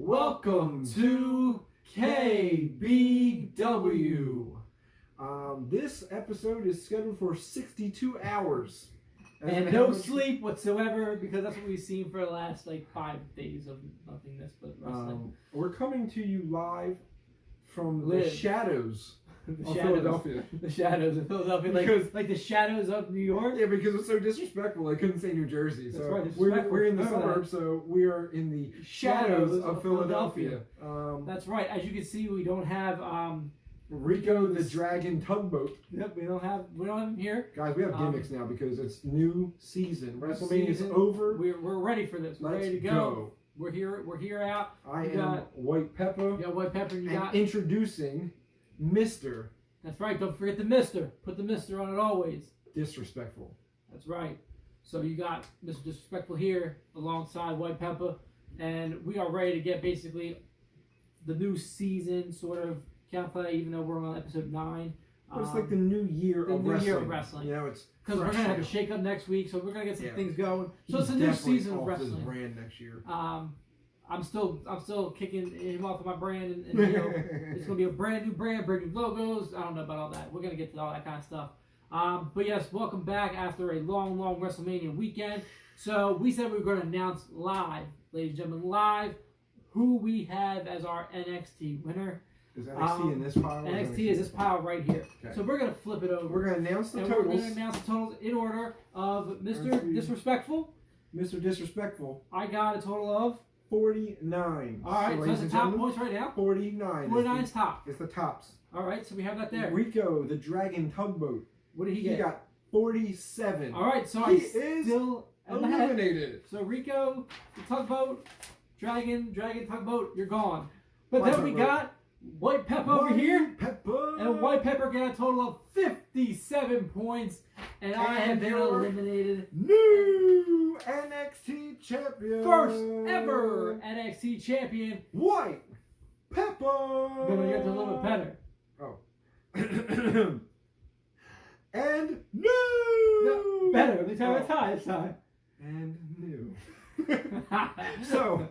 Welcome to KBW. This episode is scheduled for 62 hours. And no sleep whatsoever, because that's what we've seen for the last 5 days of nothingness but wrestling. We're coming to you live from the shadows of Philadelphia. The shadows of Philadelphia, like the shadows of New York. Yeah, because it's so disrespectful. I couldn't say New Jersey. That's so right, we're in the suburbs, so we are in the shadows of Philadelphia. That's right. As you can see, we don't have Rico the Dragon Tugboat. Yep, we don't have him here. Guys, we have gimmicks now because it's new season. WrestleMania is over. We're ready for this. We're ready to go. We're here out. I am White Peppa. Yeah, White Peppa. And introducing Mr. That's right. Don't forget the Mr. Put the Mr. on it always. Disrespectful. That's right. So you got Mr. Disrespectful here alongside White Peppa, and we are ready to get basically the new season sort of countdown, even though we're on episode 9. But it's like the new year of wrestling. You know, it's because we're gonna have a shake up next week, so we're gonna get some things going. So it's a new season of wrestling. His brand next year. I'm still kicking him off of my brand, and it's gonna be a brand new brand, brand new logos. I don't know about all that. We're gonna get to all that kind of stuff. But yes, welcome back after a long WrestleMania weekend. So we said we were gonna announce live, ladies and gentlemen, live who we have as our NXT winner. Is NXT in this pile? NXT is this pile right here. Okay. So we're going to flip it over. We're going to announce the totals. We're going to announce the totals in order of Mr. Disrespectful. Mr. Disrespectful. I got a total of 49. All right, so that's the top points right now. 49. 49 is top. It's the tops. All right, so we have that there. Rico, the Dragon Tugboat. What did he get? He got 47. All right, so he is still eliminated. So Rico, the Tugboat, Dragon Tugboat, you're gone. But then we got White Peppa over here. And White Pepper got a total of 57 points. And I have been eliminated. New NXT champion. First ever NXT champion. White Peppa. No, you have to a little bit better. Oh. And new. No, better. At least I have a tie this time. And new. So,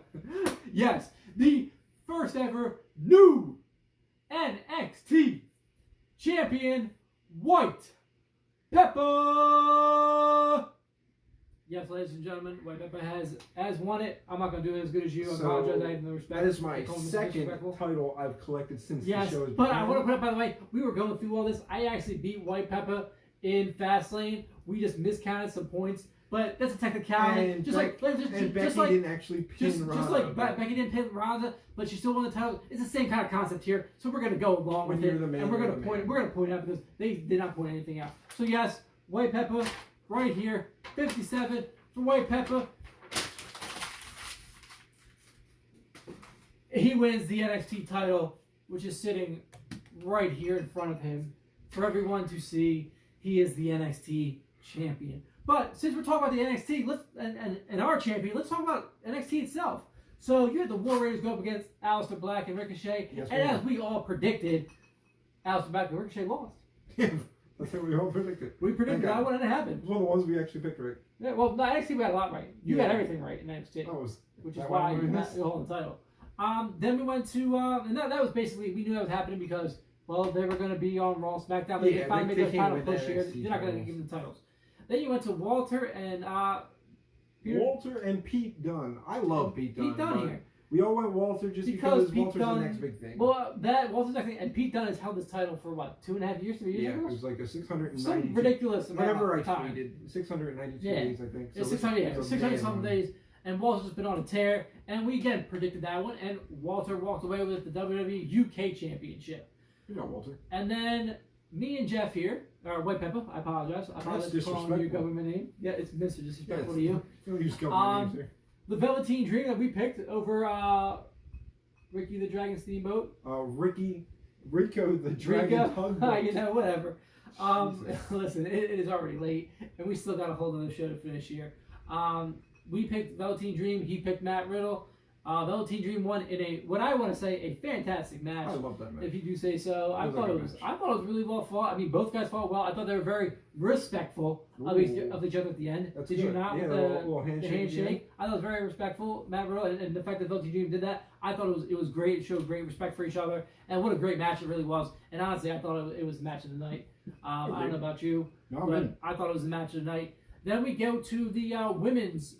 yes, the first ever new NXT champion, White Peppa. Yes, ladies and gentlemen, White Peppa has won it. I'm not going to do it as good as you. I apologize. I have no respect. That is my second title I've collected since the show has but I want to put it, by the way, we were going through all this. I actually beat White Peppa in Fastlane. We just miscounted some points. But that's a technicality. And Becky didn't actually pin Ronda. Just like Becky didn't pin Ronda, but she still won the title. It's the same kind of concept here. So we're going to go along with it. And we're going to point out because they did not point anything out. So yes, White Peppa right here. 57 for White Peppa. He wins the NXT title, which is sitting right here in front of him for everyone to see. He is the NXT champion. But since we're talking about the NXT, and our champion, let's talk about NXT itself. So you had the War Raiders go up against Aleister Black and Ricochet, and as we all predicted, Aleister Black and Ricochet lost. Yeah, that's what we all predicted. We predicted that one, and it happened. It was one of the ones we actually picked right. Yeah, well, no, NXT we got a lot right. You got everything right in NXT, which is why you got the whole title. Then we went to, and that was basically, we knew that was happening because, well, they were going to be on Raw, SmackDown. They finally made their final push here. They're not going to give them the titles. Then you went to Walter and Pete Dunne. I love Pete Dunne. Pete Dunne here. We all went Walter just because Walter's the next big thing. Well, Walter's next thing, and Pete Dunne has held this title for what, 2.5 years, 3 years? Yeah, it was like a 690. Some ridiculous amount. Whenever I tweeted, 692 days, I think. So 600 something days, and Walter's just been on a tear. And we again predicted that one, and Walter walked away with the WWE UK Championship. You know Walter. And then me and Jeff here, or White Peppa, I apologize. I apologize for calling your government name. Yeah, it's Mr. Disrespectful to you. Don't use government names here. The Velveteen Dream that we picked over Ricky the Dragon Steamboat. Rico the Dragon Tugboat. You know, whatever. Listen, it is already late, and we still got a whole other show to finish here. We picked Velveteen Dream. He picked Matt Riddle. Velveteen Dream won in what I want to say a fantastic match. I love that match. If you do say so, I thought it was really well fought. I mean, both guys fought well. I thought they were very respectful of each other at the end. That's Did good. you not? Yeah, with the handshake. I thought it was very respectful, Matt Riddle, and the fact that Velveteen Dream did that, I thought it was great. It showed great respect for each other, and what a great match it really was. And honestly, I thought it was the match of the night. I don't know about you, but I thought it was the match of the night. Then we go to the women's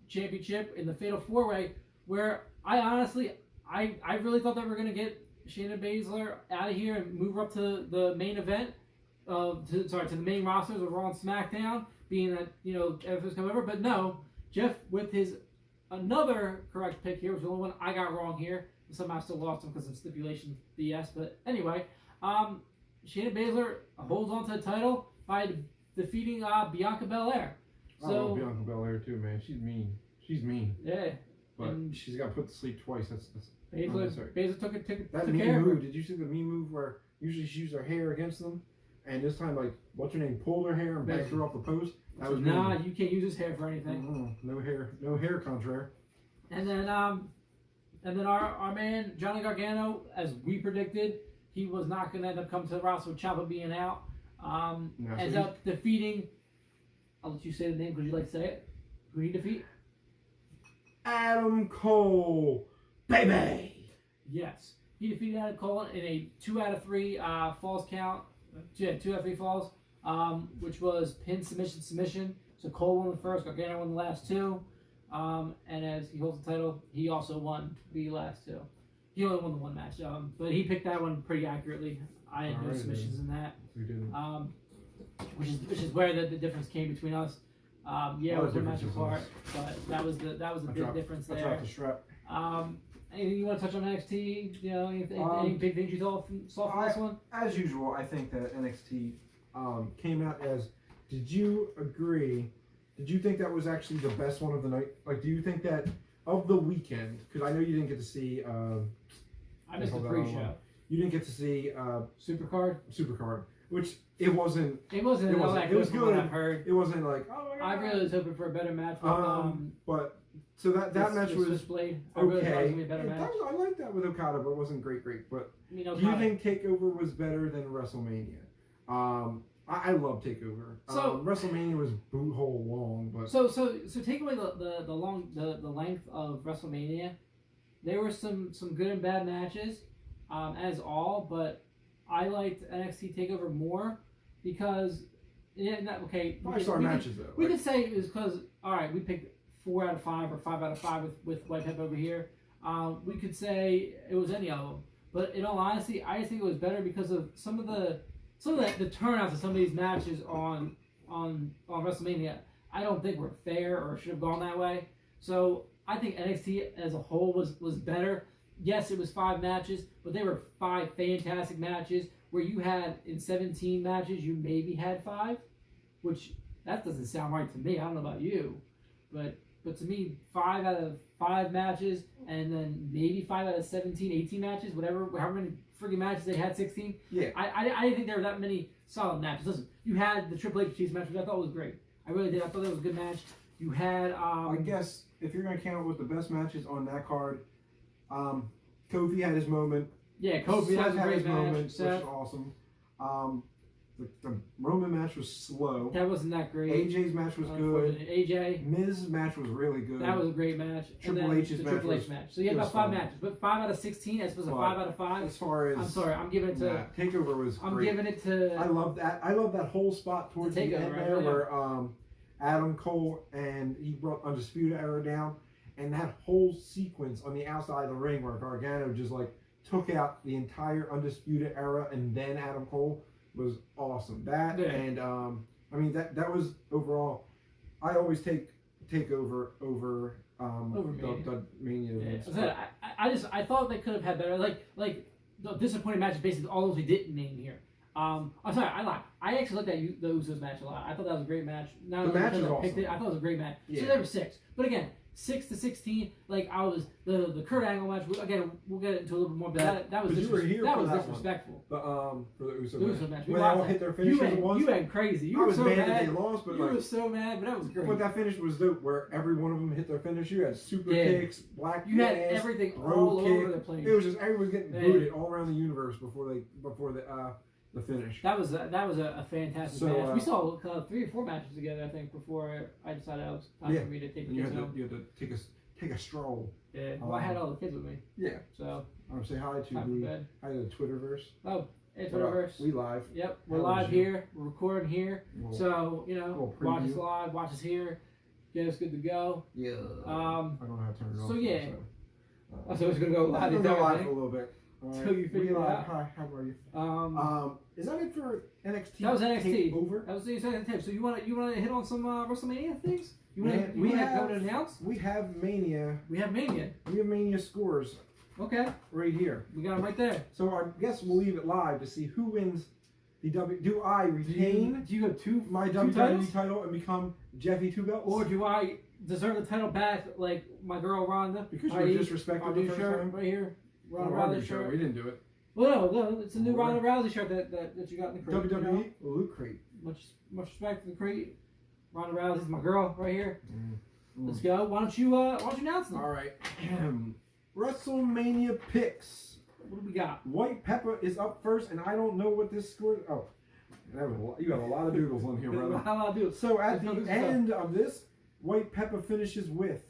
championship in the Fatal 4-Way, where I honestly, I really thought that we were going to get Shayna Baszler out of here and move her up to the main event, to the main rosters of Raw and SmackDown, being that, everything's come over. But no, Jeff with his another correct pick here, was the only one I got wrong here. Somehow I still lost him because of stipulation BS. But anyway, Shayna Baszler holds on to the title by defeating Bianca Belair. I love Bianca Belair too, man. She's mean. She's mean. Yeah. But she's got put to sleep twice. That's Baszler took that took mean care of move. her. Did you see the mean move where usually she used her hair against them, and this time what's her name, pulled her hair and backed her off the post? That was nah, mean. you can't use his hair for anything. No hair, contraire. And then our man Johnny Gargano, as we predicted, he was not going to end up coming to the roster with Ciampa being out. Ends up defeating. I'll let you say the name because you like to say it. Who did he defeat? Adam Cole, baby. Yes, he defeated Adam Cole in a 2 out of 3 falls count. 2 out of 3 falls, which was pin submission. So Cole won the first, Gargano won the last 2. And as he holds the title, he also won the last 2. He only won the one match, but he picked that one pretty accurately. I had no submissions in that. We didn't. Which is where the difference came between us. It was a match apart, but that was the big difference there. I dropped the strap. Anything you want to touch on NXT? Any big things you saw from this one? As usual, I think that NXT came out as. Did you agree? Did you think that was actually the best one of the night? Do you think that of the weekend? Because I know you didn't get to see. I missed the pre-show. You didn't get to see Supercard, which it wasn't. It was good. I've heard. It wasn't like, oh my god. I really was hoping for a better match. But so that match was displayed. okay. I really thought it was gonna be a better match. I like that with Okada, but it wasn't great. But do you think Takeover was better than WrestleMania? I love Takeover. So WrestleMania was boot hole long, but so take away the length of WrestleMania. There were some good and bad matches, as all, but I liked NXT Takeover more because five-star matches though. We could say it was because we picked 4 out of 5 or 5 out of 5 with White Peppa over here. We could say it was any of them, but in all honesty, I just think it was better because of some of the turnouts of some of these matches on WrestleMania. I don't think were fair or should have gone that way. So I think NXT as a whole was better. Yes, it was 5 matches, but they were 5 fantastic matches where you had in 17 matches you maybe had 5, which that doesn't sound right to me. I don't know about you, but to me 5 out of 5 matches and then maybe 5 out of 17, 18 matches, however many freaking matches they had, 16. Yeah. I didn't think there were that many solid matches. Listen, you had the Triple H Chiefs match, which I thought was great. I really did. I thought that was a good match. You had I guess if you're gonna count with the best matches on that card, Kofi had his moment. Yeah, Kofi had a great match. Which was awesome. The Roman match was slow. That wasn't that great. AJ's match was good. AJ. Miz's match was really good. That was a great match. Triple H's match. So you had about 5 matches, but 5 out of 16 as opposed to 5 out of 5. As far as I'm sorry, I'm giving it to Takeover was great. I'm giving it to. I love that. I love that whole spot towards the end there where Adam Cole and he brought Undisputed Era down, and that whole sequence on the outside of the ring where Gargano just took out the entire Undisputed Era and then Adam Cole was awesome. That and that was overall. I always take Takeover over the Mania. Yeah. I thought they could have had better. Like the disappointing matches, basically all those we didn't name here. I'm sorry, I lied. I actually looked at the Usos match a lot. I thought that was a great match. The match was awesome. I thought it was a great match. Yeah. So there were 6. But again, 6-16. Like I was the Kurt Angle match. Again, we'll get into a little bit more. But that was you were here that for was that disrespectful. For the Uso match. When they all hit their finishes at once. You went crazy. You I were was so mad mad that they lost, but you were so mad, but that was great. But that finish was dope, where every one of them hit their finish. You had super kicks, black. You had everything all over the place. It was just everyone was getting booted all around the universe before the finish. That was a fantastic match. We saw 3 or 4 matches together, I think, before I decided it was time for me to take the kids home. You had to take a stroll. Yeah. Well, I had all the kids with me. Yeah. So. I want to say hi to the Twitterverse. Oh, hey Twitterverse. We live. Yep, we're live here. We're recording here. So watch us live, watch us here. Get us good to go. Yeah. I don't know how to turn it off. So yeah. So it's gonna go live. We'll go live for a little bit. Until you figure it out. Hi, how are you? Is that it for NXT? That was NXT. Takeover. That was the second tip. So you wanna hit on some WrestleMania things? You wanna go to announce? We have Mania. We have Mania. We have Mania scores. Okay. Right here. We got them right there. So I guess we'll leave it live to see who wins the Do I retain? Do you have my WWE title and become Jeffy Two Belts? Or do I deserve the title back like my girl Ronda? Because you're disrespected the first time. Right here. Ronda Rousey shirt. We didn't do it. Well, no, it's a new Ronda Rousey shirt that you got in the crate. WWE Loot Crate. Much respect to the crate. Ronda Rousey's my girl right here. Let's go. Why don't you announce them? All right. WrestleMania picks. What do we got? White Peppa is up first, and I don't know what this score. Oh, you got a lot of doodles on here, brother. A lot of doodles. So at the end of this, White Peppa finishes with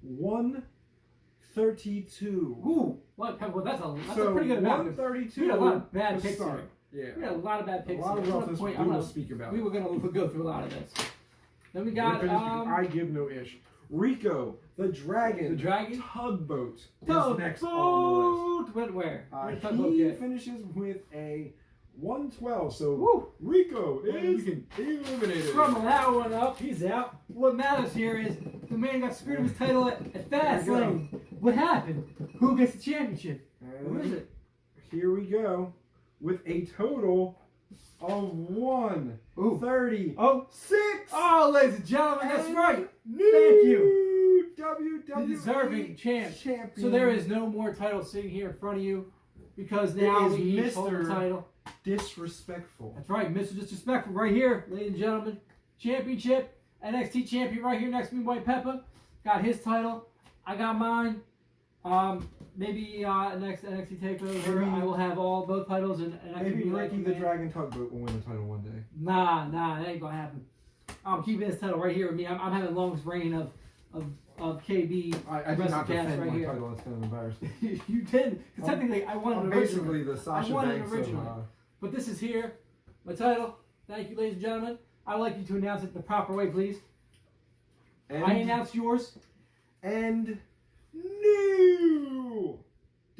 132. Ooh, White Peppa. That's a pretty good amount. 132. We had a lot of bad picks here. Yeah. We had a lot of bad picks. A lot of roughness. We will speak about. We were gonna go through a lot of this. Then we got. I give no ish. Rico, the Dragon Tugboat is next on the list. Went where? He finishes with a 112. So Rico is eliminated. Crumble that one up. He's out. What matters here is the man got screwed of his title at Fastlane. What happened? Who gets the championship? Who is it? Here we go with a total of 136. Oh, ladies and gentlemen, that's right. Thank you. WWE deserving champion. So there is no more title sitting here in front of you because now we each hold the title. Disrespectful. That's right, Mr. Disrespectful right here, ladies and gentlemen. Championship, NXT champion right here next to me, White Peppa. Got his title. I got mine. Maybe next NXT Takeover, I will have both titles, and maybe Ricky the Dragon Tugboat will win the title one day. Nah, that ain't gonna happen. I'm keeping this title right here with me. I'm having the longest reign of KB. I did not defend my title. That's kind of embarrassing. You did, because technically I won it originally. Basically the Sasha Banks originally. But this is here, my title. Thank you, ladies and gentlemen. I'd like you to announce it the proper way, please. I announce yours. And new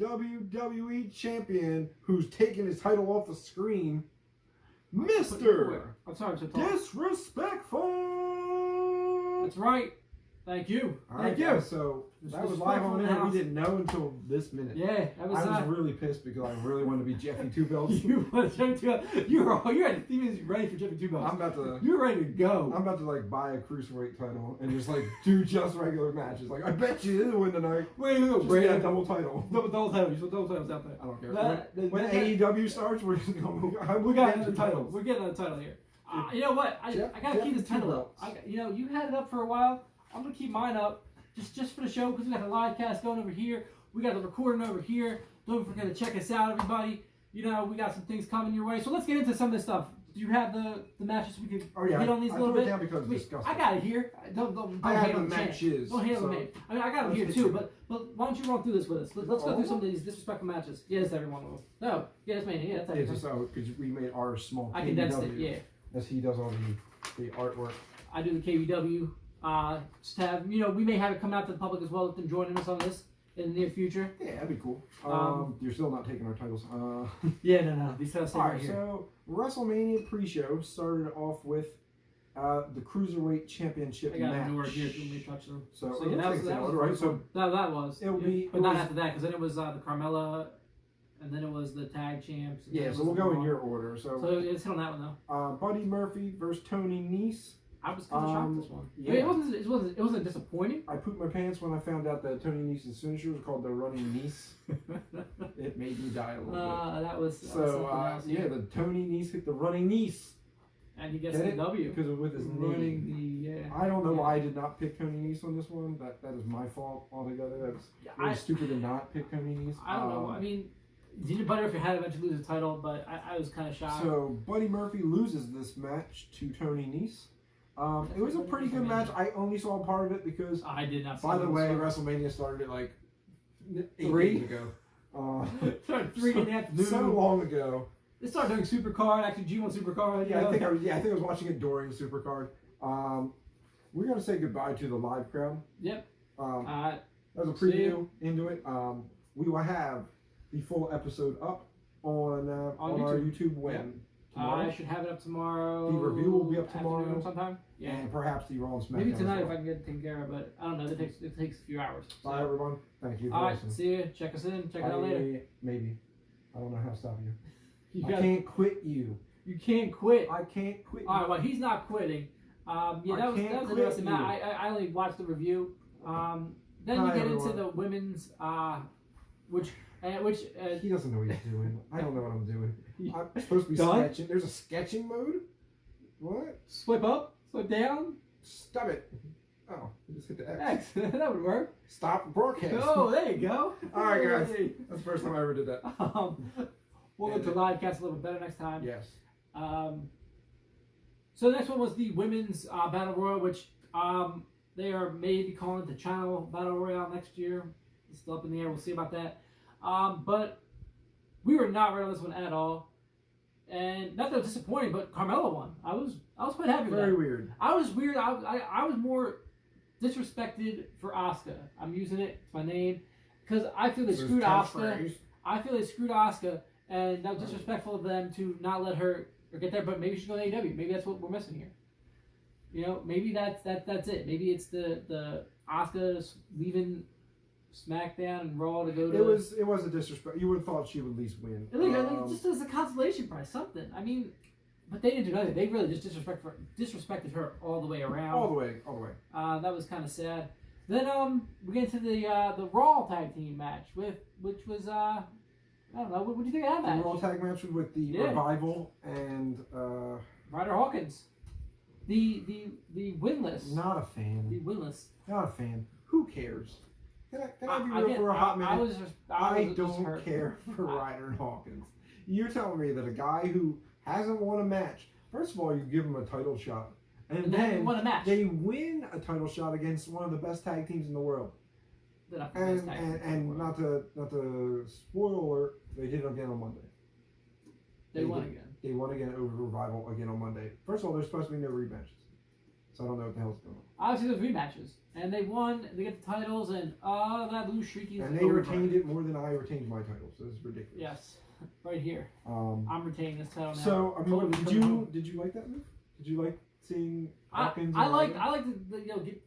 WWE champion who's taking his title off the screen, Mr. I'm sorry, I'm so tall. Disrespectful. That's right. Thank you. Thank you. So that was live on air. We didn't know until this minute. Yeah, that was. I was really pissed because I really wanted to be Jeffy Two Belts. You wanted Jeffy Two Belts. You're at the ready for Jeffy Two Belts. I'm about to. You're ready to go. I'm about to buy a cruiserweight title and just do just regular matches. I bet you this will win tonight. Wait, just get a double title. Double title. You put double titles out there. I don't care. When AEW starts, we're just going. We got another title. We're getting another title here. You know what? I gotta keep this title up. You had it up for a while. I'm gonna keep mine up. Just for the show, because we got the live cast going over here. We got the recording over here. Don't forget to check us out, everybody. We got some things coming your way. So let's get into some of this stuff. Do you have the matches we could hit on these a little bit? Down because it's disgusting. I got it here. Don't I have handle the matches. Don't handle me. I mean, I got them here too. But why don't you run through this with us? Let's go through some of these disrespectful matches. Yeah, that's every one of them. No, yeah, that's Mania. Yeah, that's everything. It's so because we made our small. I condensed it. Yeah. As he does all the artwork. I do the KBW. Just have we may have it come out to the public as well. Let them join us on this in the near future. Yeah, that'd be cool. You're still not taking our titles. Yeah, no. These titles stay right here. So WrestleMania pre-show started off with the Cruiserweight Championship match. I got a new word here. If you want me to touch them. So yeah, that was right. So that was. It'll be, but not after that, because then it was the Carmella, and then it was the tag champs. Yeah, so we'll go in your order. So let's hit on that one though. Buddy Murphy versus Tony Nese. I was kind of shocked this one. Yeah. I mean, it wasn't disappointing. I pooped my pants when I found out that Tony Nese's finisher was called the running Nese. It made me die a little bit. That was So the Tony Nese hit the running Nese. And he gets the W because of with his running name. I don't know why I did not pick Tony Nese on this one. That is my fault altogether. That was really stupid to not pick Tony Nese. I don't know. I mean, it'd be better if he had eventually lose the title, but I was kind of shocked. So Buddy Murphy loses this match to Tony Nese. It was a pretty good match. I only saw part of it because I did not. By the way, WrestleMania started at like 8 days ago. Started 3 in the afternoon. So long ago. They started doing Supercard, actually G1 Supercard. Yeah, I think I was watching it during Supercard. We're gonna say goodbye to the live crowd. Yep. That was a preview into it. We will have the full episode up on our YouTube when. Yep. Tomorrow. I should have it up tomorrow. The review will be up tomorrow sometime. Yeah. And perhaps the Raw and SmackDown. Maybe tonight if I can get it taken care of, but I don't know. It takes a few hours. So. Bye everyone. Thank you for listening. See you. Check us in. Check it out later. Maybe. I don't know how to stop you. I can't quit you. You can't quit. I can't quit you. All right, well, he's not quitting. That was interesting. I only watched the review. Then you get into the women's, which he doesn't know what he's doing. I don't know what I'm doing. I'm supposed to be sketching. There's a sketching mode? What? Swipe up? Swipe down? Stop it. Oh, I just hit the X. X. That would work. Stop broadcast. Oh, there you go. All right, guys. That's the first time I ever did that. We'll get to live cast a little bit better next time. Yes. So the next one was the women's battle royal, which they are maybe calling it the Channel Battle Royale next year. It's still up in the air. We'll see about that. But we were not ready on this one at all, and not that it was disappointing, but Carmella won. I was quite happy with that. Very weird. I was weird. I was more disrespected for Asuka. I'm using it. It's my name because I feel they screwed Asuka. I feel they screwed Asuka. And that was disrespectful of them to not let her get there, but maybe she should go to AEW. Maybe that's what we're missing here. You know, maybe that's it. Maybe it's the Asuka leaving SmackDown and Raw to go to. It was a disrespect. You would have thought she would at least win. Just as a consolation prize, something. I mean, but they didn't do nothing. They really just disrespected her all the way around. All the way. That was kind of sad. Then we get into the Raw tag team match which was I don't know. What do you think of that match? The Raw tag match with the Revival and Ryder Hawkins. The winless. Not a fan. The winless. Not a fan. Who cares? Can I be real for a hot minute? I don't care for Ryder Hawkins. You're telling me that a guy who hasn't won a match, first of all, you give him a title shot. And then won a match. They win a title shot against one of the best tag teams in the world. And not to spoil alert, they did it again on Monday. They won again. They won again over Revival again on Monday. First of all, there's supposed to be no rematches, so I don't know what the hell's going on. Obviously, there's rematches, and they won. They get the titles, and that lose streak is and they retained it more than I retained my title. So it's ridiculous. Yes, right here. I'm retaining this title now. So I mean, did you like that move? Did you like seeing Hawkins? I like the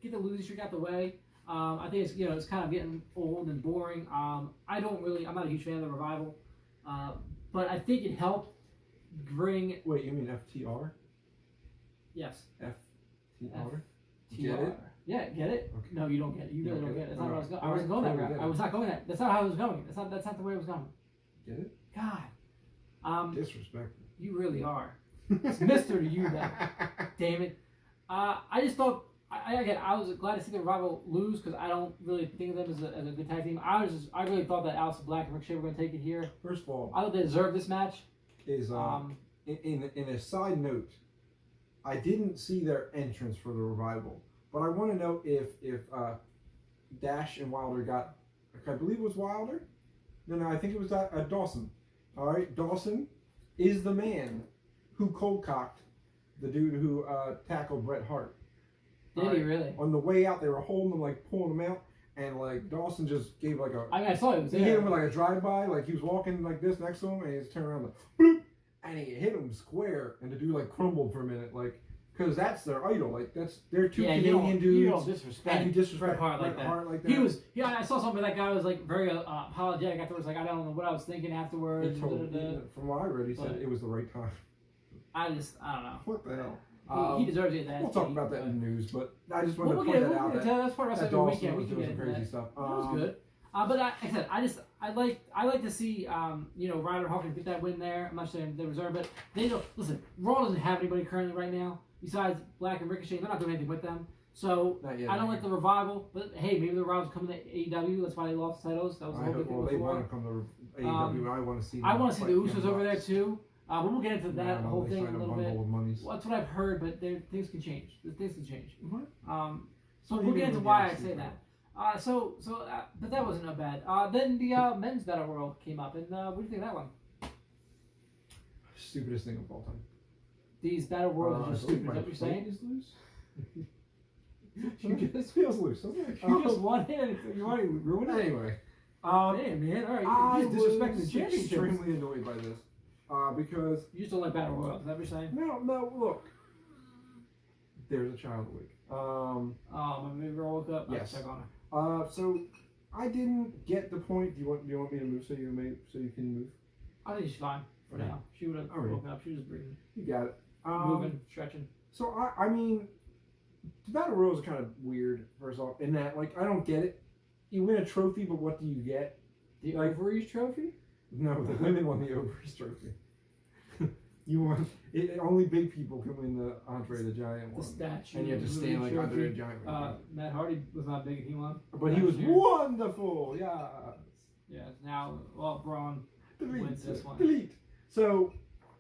get the losing streak out the way. I think it's kind of getting old and boring. I'm not a huge fan of the Revival, but I think it helped bring. Wait, you mean FTR? Yes. FTR. Get it? Yeah, get it? Okay. No, you don't get it. You really don't get it. That's not what I was going. I wasn't going that route. I was not going that. That's not how I was going. That's not the way I was going. Get it? God. Disrespectful. You really are. It's Mister to you, then. Damn it. I just thought. I was glad to see the Revival lose because I don't really think of them as a good tag team. I really thought that Aleister Black and Ricochet were going to take it here. First of all, I thought they deserved this match. In a side note, I didn't see their entrance for the Revival, but I want to know if Dash and Wilder got. I believe it was Wilder. No, I think it was Dawson. All right, Dawson is the man who cold cocked the dude who tackled Bret Hart. Did he really? On the way out, they were holding him, pulling him out, and Dawson just gave I saw it was there. He hit him with a drive-by, he was walking like this next to him, and he just turned around bloop, and he hit him square, and the dude crumbled for a minute, because that's their idol, they're two Canadian dudes. You don't disrespect. And you disrespect Bret Hart like that. I saw something. That guy was very apologetic afterwards. I don't know what I was thinking afterwards. From what I read, he said it was the right time. I don't know. What the hell? He deserves it. We'll talk about that in the news, but I just wanted to point that out. That's part of that WrestleMania weekend. was We can doing get some into crazy that. stuff. That was good. But like I said, I like to see Ryder Hawkins get that win there. I'm not saying they deserve it. They don't listen. Raw doesn't have anybody currently right now besides Black and Ricochet. They're not doing anything with them. So I don't like the revival, but hey, maybe the revival's coming to AEW. That's why they lost titles. That was the whole big thing before. They want to come to AEW, and I want to see. I want to see the Usos over there too. But we'll get into that whole thing a little bit. Well, that's what I've heard, but things can change. Things can change. So we'll get into why I say that. But that wasn't bad. Then the men's battle royal came up, and what do you think of that one? Stupidest thing of all time. These battle royals are just stupid. Is that what you're saying? Is loose. This feels loose. You just won it, and you already ruined it. Anyway, damn man, all right, I you're disrespecting the was championship. extremely annoyed by this because You just don't like battle royals. Is that what you're saying? no. Look, there's a child awake. My baby girl woke up. Yes. Check on her. So I didn't get the point. Do you want me to move so you can move? I think she's fine for Okay. now. She would have woken up. She was just breathing, You got it. moving, stretching. So I mean, the battle royals are kind of weird. First off, in that like I don't get it. You win a trophy, but what do you get? The ovaries trophy? No, the women won the ovaries trophy. You won. Only big people can win the Andre the Giant one. The statue. And you have to stand like Andre the Giant. Matt Hardy was not big and he won. But he was wonderful. Yeah. Yeah. Now, Braun wins this one. Delete. So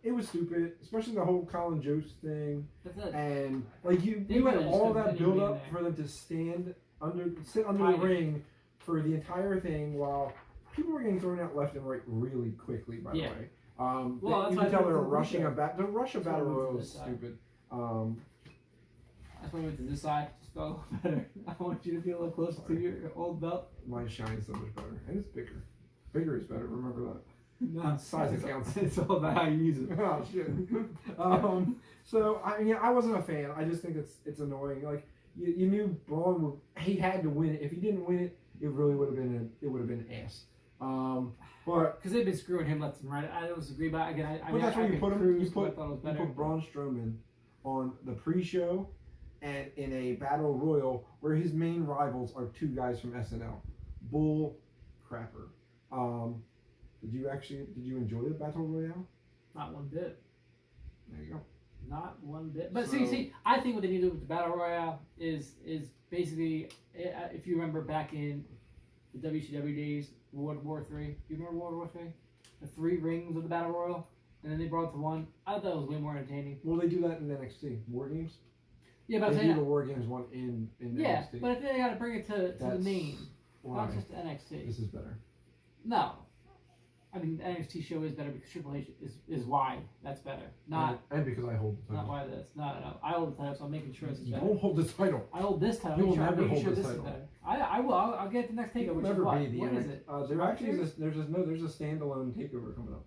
it was stupid, especially the whole Colin Jost thing. That's it. And like you They had really all just that build couldn't up be in for them to sit under the ring for the entire thing while people were getting thrown out left and right really quickly. By the way, you can tell they were rushing a battle. The rush of battle royal was stupid. That's why I went to this side. Just felt better. I want you to be a little closer to your old belt. Mine shines so much better, and it's bigger. Bigger is better. Remember that. No, Size counts. It's all about how you use it. Oh shit. So I wasn't a fan. I just think it's annoying. Like you knew Braun he had to win it. If he didn't win it, it really would have been ass. But because they've been screwing him left and right. I don't disagree, but again, but that's where you put him. You put better. Braun Strowman on the pre-show and in a battle royal where his main rivals are two guys from SNL. Bull crapper. Did you enjoy the battle royale? Not one bit. There you go. Not one bit. But see, I think what they need to do with the battle royale is basically, if you remember back in the WCW days, World War III. Do you remember World War III? The 3 rings of the battle royal, and then they brought it to one. I thought that was way more entertaining. Well, they do that in NXT War Games. Yeah, but they do the War Games one in NXT. Yeah, but I think they got to bring it to the main, why. not just NXT. This is better. No. I mean, the NXT show is better because Triple H is why that's better. Not and because I hold the title. Not why this. No. I hold the title, so I'm making sure this is better. You don't hold the title. I hold this title. You will I'm never making hold sure this this is title. better. I will. I'll get the next takeover. Which is what? What is it? There actually is. There's a standalone takeover coming up.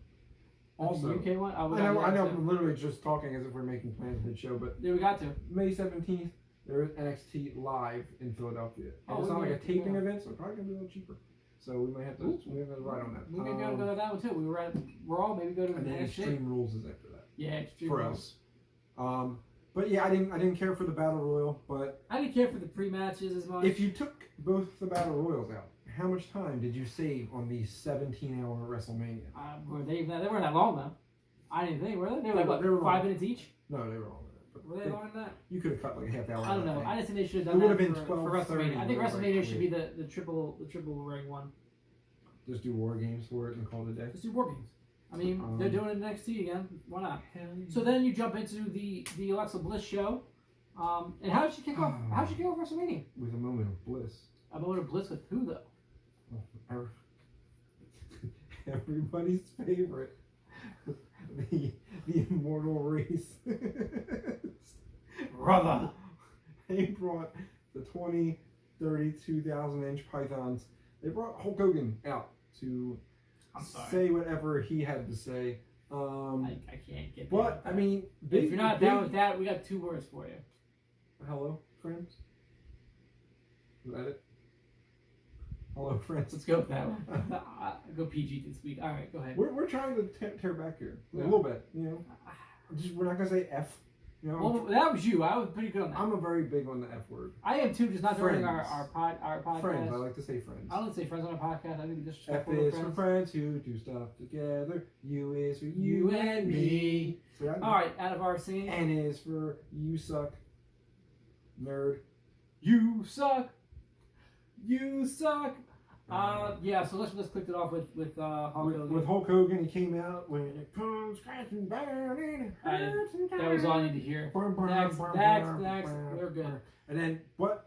Also, the UK one. I know. I'm literally just talking as if we're making plans for the show, but yeah, we got to. May 17th, there is NXT live in Philadelphia. And it's not like a taping event, so it's probably gonna be a little cheaper. So we might have to ride on that. We may go to that one too. We were at Raw. Maybe go to and then NXT. Extreme Rules is after that. Yeah, Extreme for Rules. us. But yeah, I didn't care for the battle royal. But I didn't care for the pre-matches as much. If you took both the battle royals out, how much time did you save on the 17-hour WrestleMania? They weren't that long though. I didn't think were they? They were like what, they were 5 minutes each. No, they were longer. Were they longer than that? You could have cut like a half hour. I don't know. I just think they should have It done would that have been for 12, WrestleMania. I think WrestleMania right, should be the triple ring one. Just do War Games for it and call it a day. Just do War Games. I mean, they're doing it in NXT again. Why not? So then you jump into the Alexa Bliss show. And how did she kick off? How did she kick off WrestleMania? With a moment of bliss. A moment of bliss with who though? Everybody's favorite. The immortal race. Brother. They brought the 20, 32,000 inch pythons. They brought Hulk Hogan out to say whatever he had to say. I can't get that. But, I mean... if you're not down with that, we got 2 words for you. Hello, friends? Is that it? Hello, friends. Let's go with that one. Go PG this week. All right, go ahead. We're trying to tear back here. A little bit, you know. We're not going to say F. You know, Well, that was you. I was pretty good on that. I'm a very big on the F word. I am too, just not during Friends. our podcast. Friends. I like to say friends. I don't say friends on a podcast. I think it's F disrespectful. is for friends who do stuff together. U is for you and me. So All right, out of our singing. N is for you suck, nerd. You suck. You suck. Yeah. So let's click it off with Hulk Hogan. With Hulk Hogan, he came out when it comes crashing down and it hurts and That was all I need to hear. Next. We're good. And then,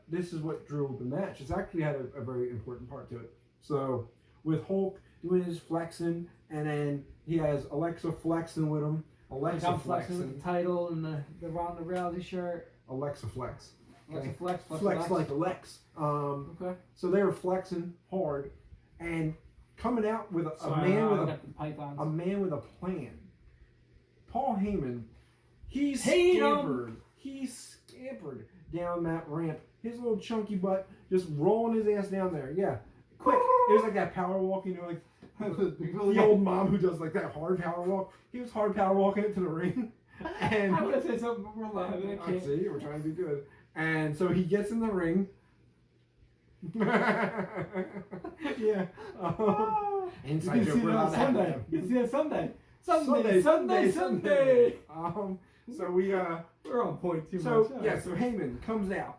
this is what drove the match. It's actually had a very important part to it. So, with Hulk doing his flexing, and then he has Alexa flexing with him. Alexa flexing with the title and the Ronda Rousey shirt. Alexa flex. Okay. Flex like Alex. Okay. So they were flexing hard, and coming out with a man with a plan. Paul Heyman, he scampered down that ramp. His little chunky butt just rolling his ass down there. Yeah, quick. It was like that power walk, like the old mom who does like that hard power walk. He was hard power walking it to the ring. And I want to say something more loud. I see, we're trying to be good. And so he gets in the ring. Yeah. Inside joke. We're allowed to have that. You can see that Sunday. So we're on point too much. So yeah, so Heyman comes out.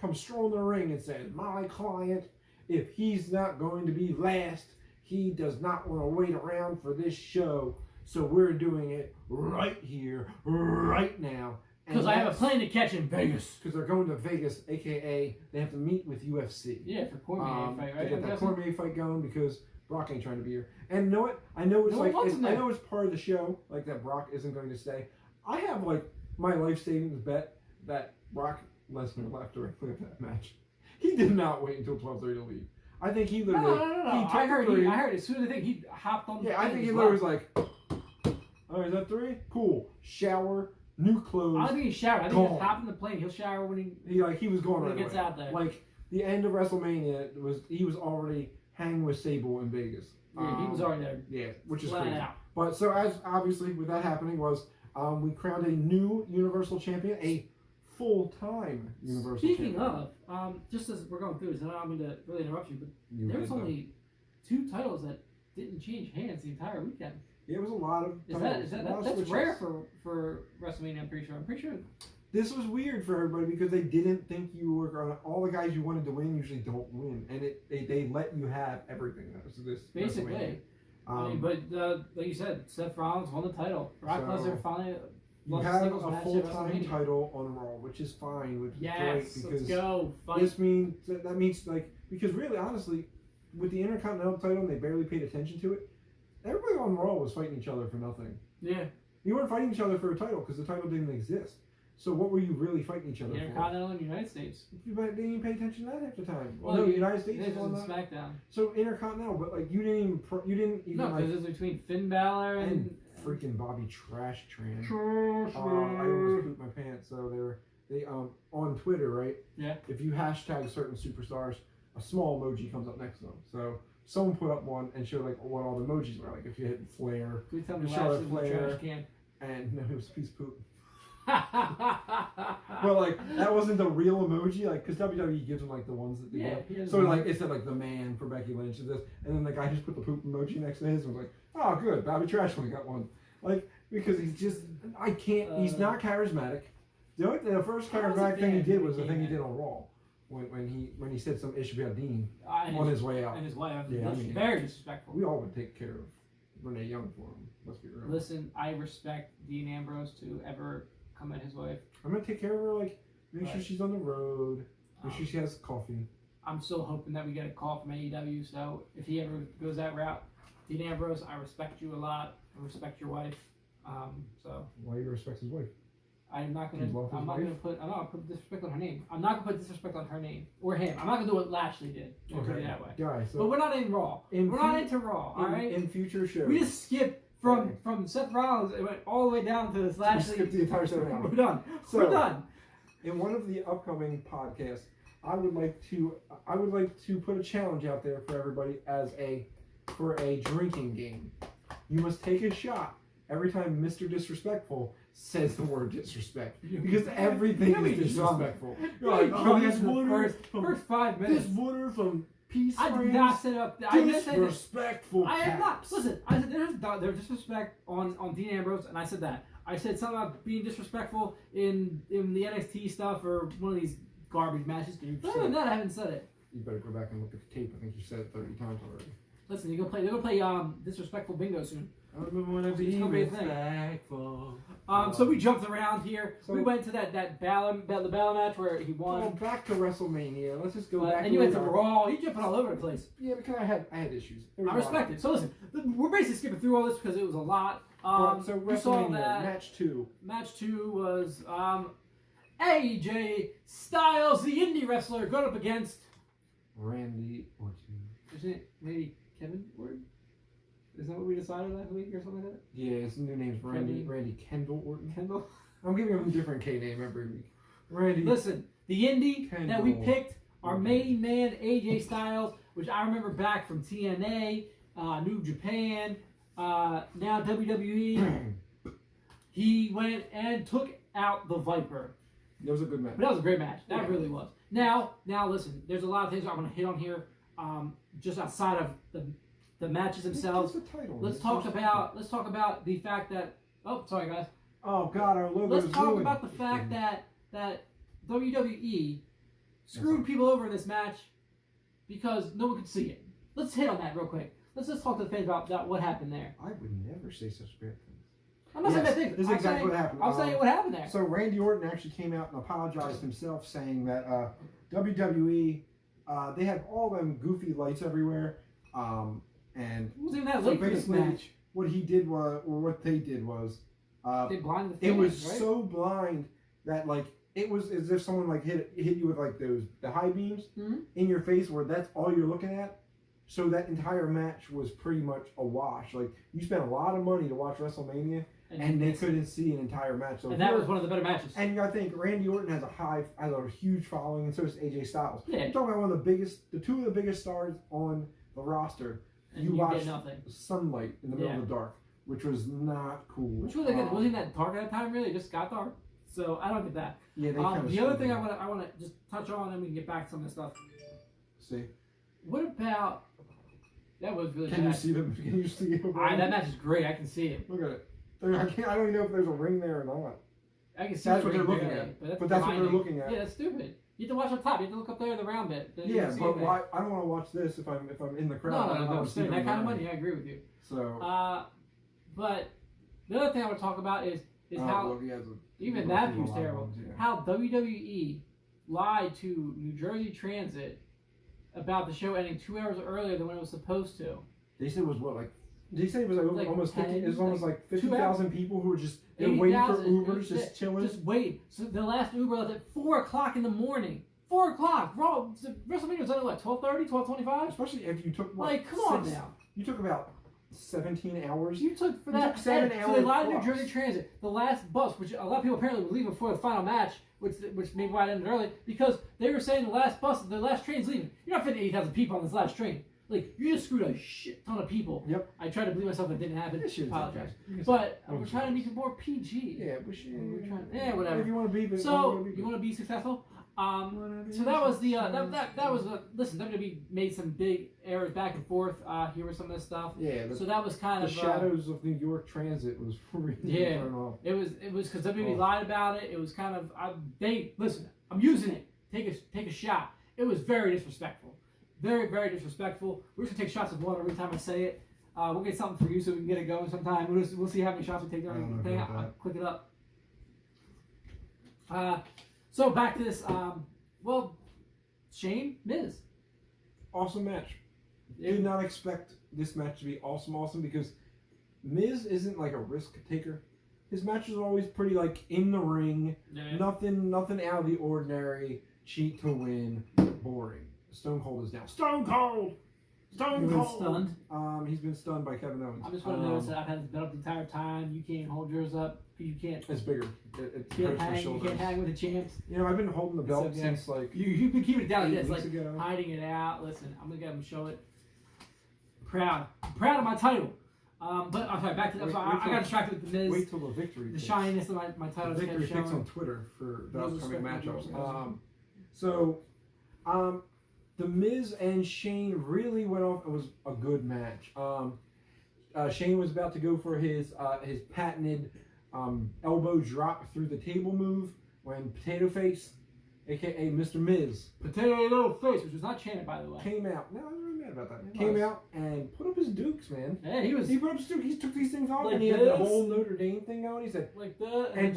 Comes strolling the ring and says, "My client, if he's not going to be last, he does not want to wait around for this show. So we're doing it right here, right now." Because I have a plane to catch in Vegas. Because they're going to Vegas, aka they have to meet with UFC. Yeah, for Cormier fight, right? To get that Cormier fight going because Brock ain't trying to be here. And you know what? I know it's I know it's part of the show, like that Brock isn't going to stay. I have like my life savings bet that Brock Lesnar left directly after that match. He did not wait until 12:30 to leave. I think he literally. No. I heard as soon as he hopped on. Yeah, I think he literally was like, "Oh, is that 3? Cool. Shower, new clothes." I don't think he showered. I think he's hopping the plane. He'll shower when he was going when right he gets away. out there. Like the end of WrestleMania he was already hanging with Sable in Vegas. Yeah, he was already there. Yeah, which is flat crazy. out. But so as obviously with that happening was we crowned a new Universal Champion, a full-time Universal Champion. Speaking of, just as we're going through this, and I don't mean to really interrupt you, but there was only 2 titles that didn't change hands the entire weekend. Yeah, it was a lot of titles. That's rare for WrestleMania, I'm pretty sure. This was weird for everybody because they didn't think you were going to... All the guys you wanted to win usually don't win. And they let you have everything. So this basically. I mean, but like you said, Seth Rollins won the title. Brock Lesnar finally... You have a full-time title on Raw, which is fine, which is great. Because let's go. Fight. That means, like... Because really, honestly, with the Intercontinental title and they barely paid attention to it, everybody on Raw was fighting each other for nothing. Yeah. You weren't fighting each other for a title because the title didn't exist. So what were you really fighting each other for? Intercontinental in the United States. You didn't pay attention to that half the time. Well, no, the United States is on that. SmackDown. So Intercontinental, but like you didn't even no, because it was between Finn Balor and freaking Bobby Trash Tran. I almost pooped my pants. So they on Twitter, right? Yeah. If you hashtag certain superstars, a small emoji comes up next to them. So someone put up one and showed like what all the emojis were. Like if you hit Flair, please tell me Charlotte Flair, trash can. And no, it was a piece of poop. Well, like that wasn't the real emoji, like because WWE gives them like the ones that they get. So like it said like the man for Becky Lynch and this, and then the guy just put the poop emoji next to his and was like, "Oh, good, Bobby Trash only got one." Like because he's just he's not charismatic. The first charismatic thing he did was the thing he did on Raw when he said some issue about Dean on his way out. And his way out. Yeah, very disrespectful. We all would take care of Renee Young for him. Let's be real. Listen, I respect Dean Ambrose to ever come at his wife. I'm gonna take care of her, like make sure she's on the road, make sure she has coffee. I'm still hoping that we get a call from AEW, so if he ever goes that route, Dean Ambrose, I respect you a lot. I respect your wife. So why you respect his wife? I'm not gonna put disrespect on her name. I'm not gonna put disrespect on her name or him. I'm not gonna do what Lashley did. Okay, that way. Guys, so but we're not in Raw. We're not into Raw. All right. In future shows, we just skipped from Seth Rollins. It went all the way down to this Lashley. Skip the entire Seth Rollins. We're done. So, we're done. In one of the upcoming podcasts, I would like to put a challenge out there for everybody for a drinking game. You must take a shot every time Mr. Disrespectful says the word disrespect because everything is disrespectful. You're like, oh, this water first 5 minutes. This water from Peace I did Springs, not set up. I just said disrespectful. I am not. Listen, I said there's disrespect on Dean Ambrose, and I said that. I said something about being disrespectful in the NXT stuff or one of these garbage matches. But other than that, I haven't said it. You better go back and look at the tape. I think you said it 30 times already. Listen, they're gonna play disrespectful bingo soon. I remember when I was respectful. So we jumped around here. So we went to the Balor match where he won. Well, back to WrestleMania. Let's just go back. And you went to Raw. You jumping all over the place. Yeah, because I had issues. I respect it. So listen, we're basically skipping through all this because it was a lot. So WrestleMania match 2. Match 2 was AJ Styles, the indie wrestler, going up against Randy Orton. Isn't it maybe Kevin Orton? Is that what we decided last week or something like that? Yeah, his new name's Randy Kendall Orton. Kendall? I'm giving him a different K name every week. Randy. Listen, the indie Kendall. that we picked, our main man, AJ Styles, which I remember back from TNA, New Japan, now WWE. He went and took out the Viper. That was a good match. But that was a great match. That really was. Now listen, there's a lot of things I want to hit on here. Just outside of the matches themselves. Let's talk about the fact that sorry guys. Oh God, our logo. Let's talk about the fact that WWE screwed people over in this match because no one could see it. Let's hit on that real quick. Let's just talk to the fans about what happened there. I would never say such bad things. I'm not saying that thing. This is exactly what happened. I'm saying what happened there. So Randy Orton actually came out and apologized himself, saying that WWE they have all them goofy lights everywhere, and it wasn't even that so late for this match. What he did was, or what they did was, they blinded the fans, it was right? so blind that like it was as if someone like hit you with like the high beams in your face, where that's all you're looking at. So that entire match was pretty much a wash. Like you spent a lot of money to watch WrestleMania, and they couldn't see an entire match. So and that was one of the better matches. And you got to think Randy Orton has a huge following, and so does AJ Styles. Yeah. You're talking about the two of the biggest stars on the roster. And you watched sunlight in the middle of the dark, which was not cool. Which was again, wasn't that dark at that time? Really, it just got dark. So I don't get that. Yeah, the other thing I want to just touch on, and we can get back to some of this stuff. See. What about? That was really. Can you see them? Can you see it? That match is great. I can see it. Look at it. I don't even know if there's a ring there or not. I can see that's what they're looking at. But that's what they're looking at. Yeah, that's stupid. You have to watch up top. You have to look up there in the round bit. Yeah, but why? I don't want to watch this if I'm in the crowd. No. Spending that kind of money, I agree with you. So. But the other thing I want to talk about is how even that view's terrible. How WWE lied to New Jersey Transit about the show ending 2 hours earlier than when it was supposed to. They said it was what, like? Did they say it was like almost 50? It was almost like 50,000 people who were just waiting for Ubers, just chilling. Just wait. So the last Uber left at 4 o'clock in the morning. 4 o'clock. Raw. WrestleMania was at what? 12:30, 12:25. Especially if you took come on now. You took about 17 hours. You took 7 hours. So they lied to New Jersey Transit. The last bus, which a lot of people apparently were leaving before the final match, which maybe why it ended early, because they were saying the last train's leaving. You're not fitting 80,000 people on this last train. Like, you just screwed a shit ton of people. Yep. I tried to believe myself it didn't happen. I apologize. But we're trying to make it more PG. Yeah, whatever. If you want to be, you want to be successful. So that was the that was listen. WWE made some big errors back and forth. Here was some of this stuff. Yeah. So that was kind of the shadows of New York Transit was really turned off. It was because WWE lied about it. It was kind of listen. I'm using it. Take a shot. It was very disrespectful. Very, very disrespectful. We're just going to take shots of blood every time I say it. We'll get something for you so we can get it going sometime. We'll see how many shots we take during the thing. I'll click it up. So back to this. Shane, Miz. Awesome match. Did not expect this match to be awesome because Miz isn't like a risk taker. His matches are always pretty like in the ring. Yeah. Nothing out of the ordinary. Cheat to win. Boring. Stone Cold is down. Stone Cold! Stone Cold! Stunned? He's been stunned by Kevin Owens. I just want to notice that I've had this belt up the entire time. You can't hold yours up. You can't. It's bigger. You can't hang with the champs. You know, I've been holding the belt since like... You've been keeping it down. It's like ago. Hiding it out. Listen, I'm going to get him to show it. I'm proud of my title. But I'm sorry, back to I got distracted with the Miz. Wait till the victory. The shininess of my title. The victory picks on Twitter for the upcoming matchups. The Miz and Shane really went off. It was a good match. Shane was about to go for his patented elbow drop through the table move when Potato Face, aka Mr. Miz, Potato Face, which was not chanted by the way, came out. No, I was really mad about that. Came out and put up his dukes, man. Yeah, he put up his dukes. He took these things off, like and he had the whole Notre Dame thing going. He said like that, and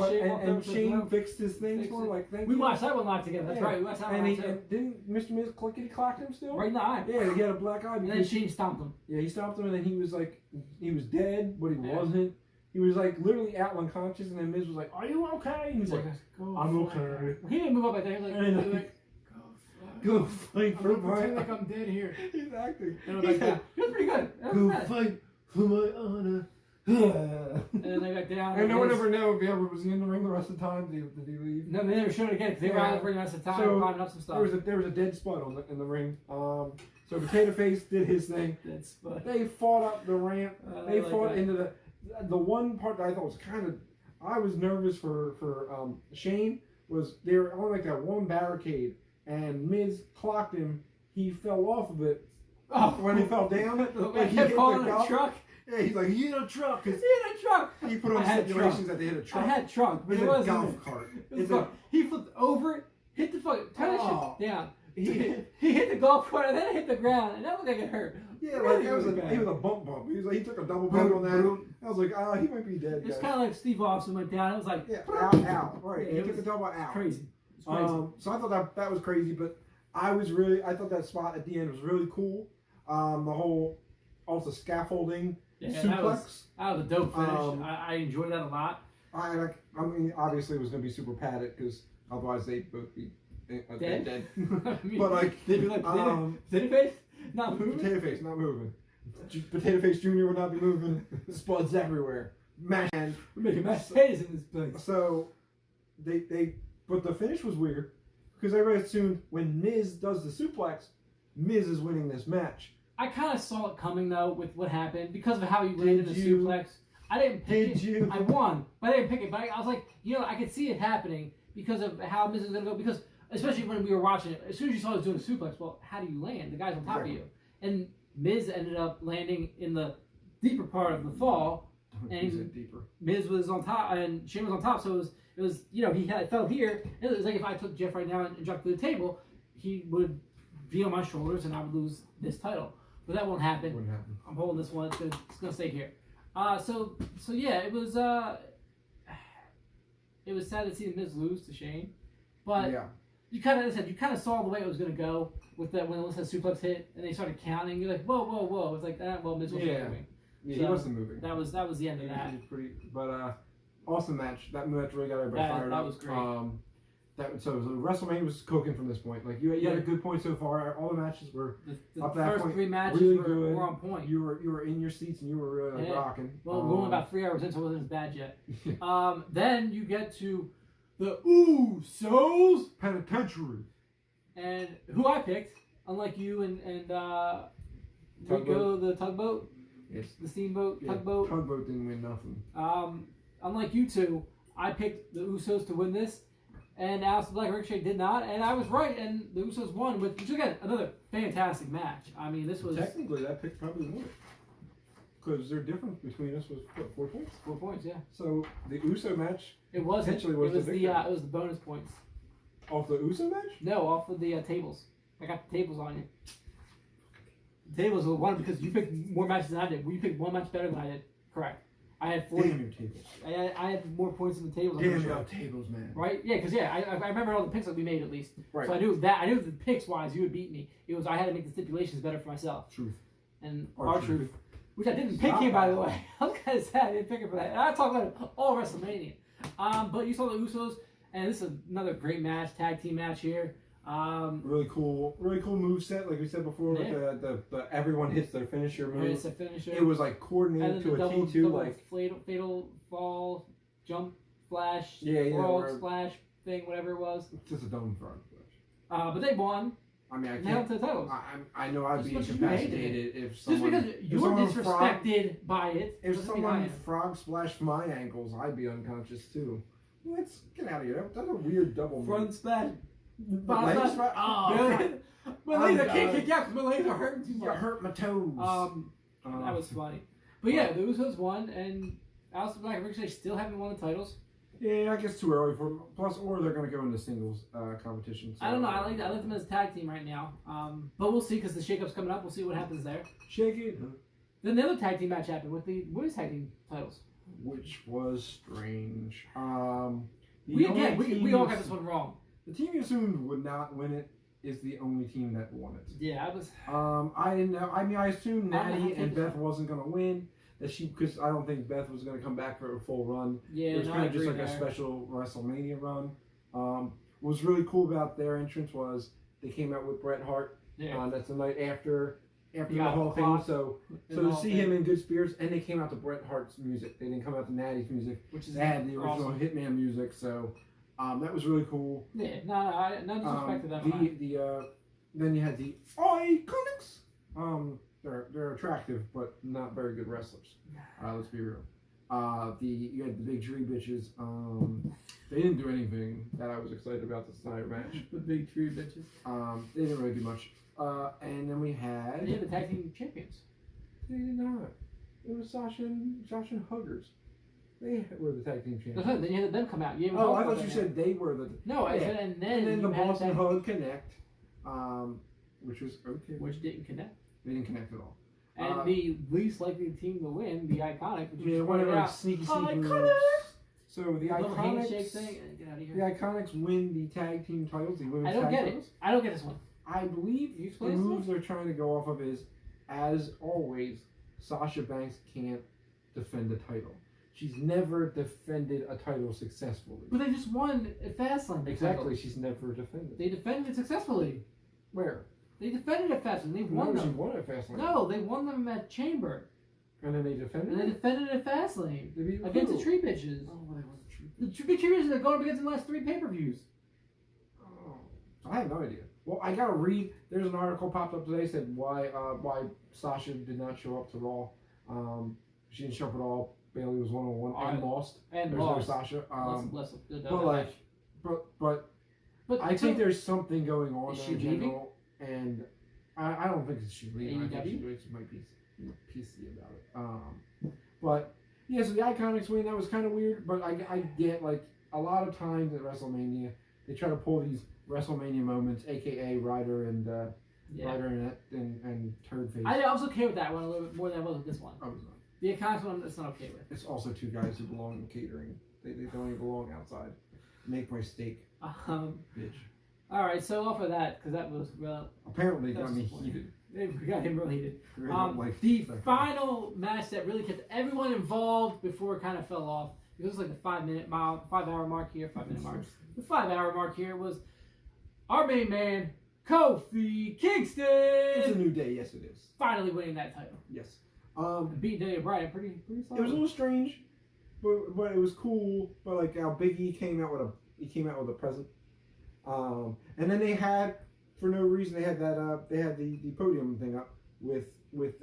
Shane fixed his things for him. Like, thank you. We watched that one live together. That's right. We watched that one live too. And didn't Mr. Miz clickety clocked him still? Right in the eye. Yeah, he had a black eye. And then Shane stomped him. Yeah, he stomped him, and then he was like, he was dead, but he wasn't. He was like literally out unconscious, and then Miz was like, "Are you okay?" And he's like, "I'm okay." He didn't move up like that. He was like, "Go fight for my." Like I'm dead here. He's acting. He was pretty good. Go fight for my honor. And then they got down. And no one ever know if he ever was in the ring the rest of the time. Did he leave? No, they never showed it again because they were out the ring the rest of the time, climbing up some stuff. There was a dead spot in the ring. So Potato Face did his thing. Dead spot. They fought up the ramp. They fought that. into the one part that I thought was kind of. I was nervous for Shane was they were on like that one barricade and Miz clocked him. He fell off of it when he fell down. Like he kept calling it a truck. Yeah, he's like, he hit a truck. He hit a truck. He put on stipulations that they hit a truck. I had truck, but it was wasn't a golf cart. He flipped over, hit the fucking shit down. He hit the golf cart and then it hit the ground, and that looked like it hurt. Yeah, like it was a bump. He was like, he took a double bump on that. I was like, he might be dead. It was kind of like Steve Austin went down. It was like, out. Right. Yeah, he took a double out. Crazy. So I thought that was crazy, but I thought that spot at the end was really cool. The whole off the scaffolding suplex. That was a dope finish. I enjoyed that a lot. I mean, obviously it was going to be super padded because otherwise they'd both be dead. But like, they'd be like Potato Face not moving. Potato Face not moving. Potato Face Jr. would not be moving. Spuds everywhere. Man, we're making mashed potatoes in this place. So but the finish was weird because everybody assumed when Miz does the suplex, Miz is winning this match. I kind of saw it coming though with what happened because of how he landed the suplex. I didn't pick it. You? I won, but I didn't pick it. But I was like, I could see it happening because of how Miz is going to go. Because especially when we were watching it, as soon as you saw he was doing a suplex, well, how do you land? The guy's on top of you. And Miz ended up landing in the deeper part of the fall. And deeper. Miz was on top and Shane was on top. So it was he fell here. It was like if I took Jeff right now and dropped to the table, he would be on my shoulders and I would lose this title. But that won't happen. Wouldn't happen. I'm holding this one. It's gonna stay here. So yeah, it was sad to see the Miz lose to Shane, but you kind of saw the way it was gonna go with that when Alyssa suplex hit and they started counting. You're like, whoa. It's like that. Well, Miz wasn't moving. Yeah, so he wasn't moving. That was the end of that. But awesome match. That match really got everybody fired up. That was great. So WrestleMania was cooking from this point. Like you had a good point so far. All the matches were up to that first point. 3 matches really were on point. You were in your seats and you were really rocking. Well, we're only about 3 hours in, so it wasn't as bad yet. Then you get to the Usos Penitentiary, and who I picked, unlike you and Rico the tugboat. Yes. The steamboat tugboat. Tugboat didn't win nothing. Unlike you two, I picked the Usos to win this. And Alistair Black and Ricochet did not, and I was right, and the Usos won which again, another fantastic match. I mean, this was... Technically, that pick probably won it. Because their difference between us was, what, 4 points? 4 points, yeah. So, the Uso match potentially was the victory. It was the bonus points. Off the Uso match? No, off of the tables. I got the tables on you. The tables were one because you picked more matches than I did. You picked one match better than I did. Correct. I had 40. Damn your tables. I had more points than the tables. Damn your tables, man. Right? Yeah, because I remember all the picks that we made at least. Right. So I knew the picks wise you would beat me. It was I had to make the stipulations better for myself. Truth. And our truth. Which I didn't pick here, by the way. I was kind of sad I didn't pick it for that. And I talked about it all WrestleMania. But you saw the Usos, and this is another great match, tag team match here. Really cool move set, like we said before. With the everyone hits their finisher move. It's a finisher. It was like coordinated to a T too, like fatal fall, jump, flash, frog splash thing, whatever it was. Just a dumb frog splash. But they won. I mean, I Now can't. to the titles. I know I'd Just be because you hated incapacitated if Just someone. because if you're someone disrespected by it. If doesn't mean I someone am. frog splashed my ankles, I'd be unconscious too. Let's get out of here. That's a weird double move. Front splash. Leg splash? Oh, my legs, I can't done. kick out because my legs are hurting too You much. hurt my toes. That was funny. But yeah, the Usos won, and Aleister Black and Ricochet still haven't won the titles. Yeah, I guess too early for plus, or they're gonna go into singles competition. So. I don't know. I like them as a tag team right now. But we'll see because the shake-up's coming up. We'll see what happens there. Shake it. Then the other tag team match happened with the women's tag team titles. Which was strange. We all got this one wrong. The team you assumed would not win it is the only team that won it. Yeah, I was. I didn't know. I mean, I assumed I don't know Natty how and to- Beth wasn't gonna win. Because I don't think Beth was gonna come back for a full run. Yeah, It was no, kind I of just agree like a there. special WrestleMania run. What was really cool about their entrance was they came out with Bret Hart. Yeah. That's the night after the got Hall of the Fame. clock So in to the Hall see of him Fame. in good spirits, and they came out to Bret Hart's music. They didn't come out to Natty's music. Which is They had the original awesome. Hitman music. So that was really cool. Yeah, no disrespect to them. Then you had the Iconics. They're attractive, but not very good wrestlers. Let's be real. You had the big tree bitches. They didn't do anything that I was excited about this entire match. The big tree bitches. They didn't really do much. And then we had. They had the tag team champions. They did not. It was Sasha and Huggers. They were the tag team champions. Then you had them come out. You Oh, I thought you said they were the. No, I yeah. said and then the you had Boston that- Hug Connect, which was okay. which didn't connect. They didn't connect at all. And the least likely team to win, the Iconic, which Yeah, is one of pointed those out. sneaky Iconics! moves. So the Little handshake Iconics. thing. Get out of The here. Iconics win the tag team titles. The women's I don't tag get titles. it. I don't get this one. I believe You the explain this to moves they're trying to go off of is, as always, Sasha Banks can't defend a title. She's never defended a title successfully. But they just won at Fastlane. Exactly, she's never defended. They defended it successfully. Where? They defended it Fastlane. They won No, she them. won at Fastlane. No, they won them at Chamber. And then they defended And they it? defended it at Fastlane. They beat Against who? the Tree Bitches. Oh, they won the Tree The Tree Bitches are going up against the last 3 pay-per-views. Oh, I have no idea. Well, I gotta read. There's an article popped up today said why Sasha did not show up to Raw. She didn't show up at all. Bailey was 1-on-1 and lost. And There's lost. no Sasha. But But I think there's something going on Is there she in leaving? general, and I don't think she's leaving. I think AEW? she might be PC about it. But yeah, so the Iconics win. That was kind of weird, but I get like a lot of times at WrestleMania they try to pull these WrestleMania moments, aka Ryder and Ryder and Turd Face. I was okay with that one a little bit more than I was with this one. I was not. The Iconics one, it's not okay with. It's also 2 guys who belong in catering. They don't even belong outside. Make my steak, bitch. All right, so off of that, because that was real. Apparently That's got me disappointing. heated. We got him real heated. Really don't like The that. final match that really kept everyone involved before it kind of fell off, because it was like the 5-hour mark here, 5-minute mark. The 5-hour mark here was our main man, Kofi Kingston. It's a new day. Yes, it is. Finally winning that title. Yes. Beat Daniel Bryan pretty solid. It was a little strange, but it was cool. But like how Big E came out with a present, and then they had, for no reason, they had the podium thing up with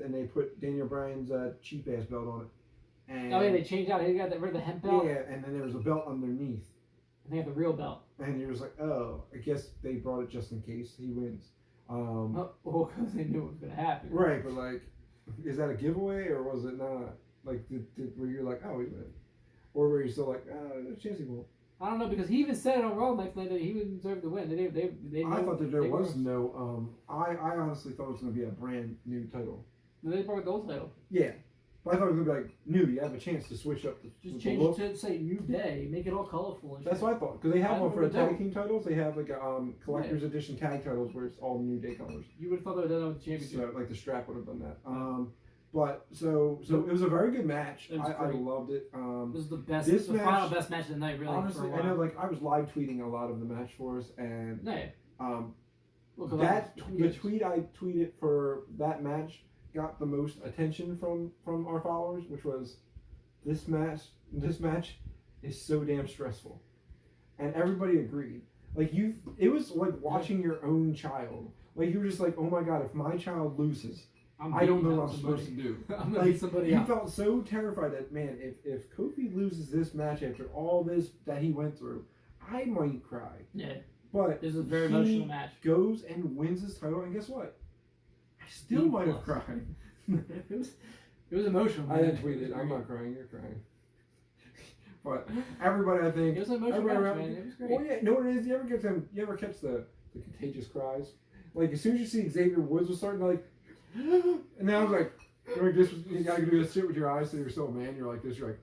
and they put Daniel Bryan's cheap ass belt on it. And Oh yeah, they changed out. He got rid of the hemp belt. yeah, and then there was a belt underneath, And they have the real belt. and he was like, oh, I guess they brought it just in case he wins. Well, because they knew it was gonna happen. Right, but like, is that a giveaway or was it not? Like, were you like, oh, he win, or were you still like, oh, there's a chance he won't? I don't know because he even said it on Raw next night that he would deserve to win. They I thought that there they was were- no. I honestly thought it was going to be a brand new title. They brought the old title. Yeah, but I thought it was going to be like new. You have a chance to switch up the Just the change look. it to say New Day. Make it all colorful. And That's shit. what I thought because they have I one for the don't tag team titles. They have like a collector's edition tag titles where it's all New Day colors. You would have thought they would have done that with the championship. So like the strap would have done that. But so it was a very good match. It was I great. loved it. This is the best. This the match- final best match of the night, really. Honestly, for a I know while. like I was live tweeting a lot of the match for us, and Yeah. um, Well, 'cause that I was- the tweet I tweeted for that match got the most attention from our followers, which was this match is so damn stressful, and everybody agreed. Like it was like watching your own child Like you were just like, oh my god, if my child loses, I'm I don't know beating what up I'm somebody. supposed to do. I'm gonna Like beat somebody you up. felt so terrified that man, if Kofi loses this match after all this that he went through, I might cry. Yeah. But This is a very he emotional match. goes and wins his title, and guess what? I still B+. might have cried. It was emotional. I Man. didn't tweet it. I'm not crying. You're crying. But everybody, I think, It was an emotional everybody match, around, man. It was great. well, yeah, no, it is. You ever get them? You ever catch the contagious cries? Like as soon as you see Xavier Woods was starting to like, and then I was like, this was, you gotta do this shit with your eyes, so you're so man. You're like this. You're like,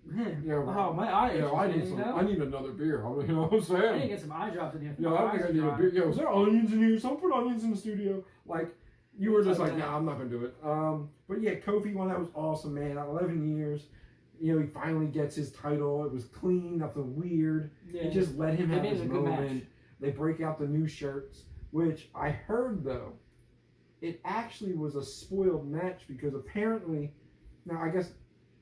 Man, you know, oh my eye. you know, I need some. I need another beer. You know what I'm saying? I need to get some eye drops in here. Yeah, I think I need a beer. Yo, is there onions in here? Someone put onions in the studio. Like, you were just like, nah, I'm not gonna do it. But yeah, Kofi won. That was awesome, man. 11 years. You know, he finally gets his title. It was clean, nothing weird. Yeah. They just let him have made his it a good moment. match. They break out the new shirts, which I heard though, it actually was a spoiled match because apparently, now I guess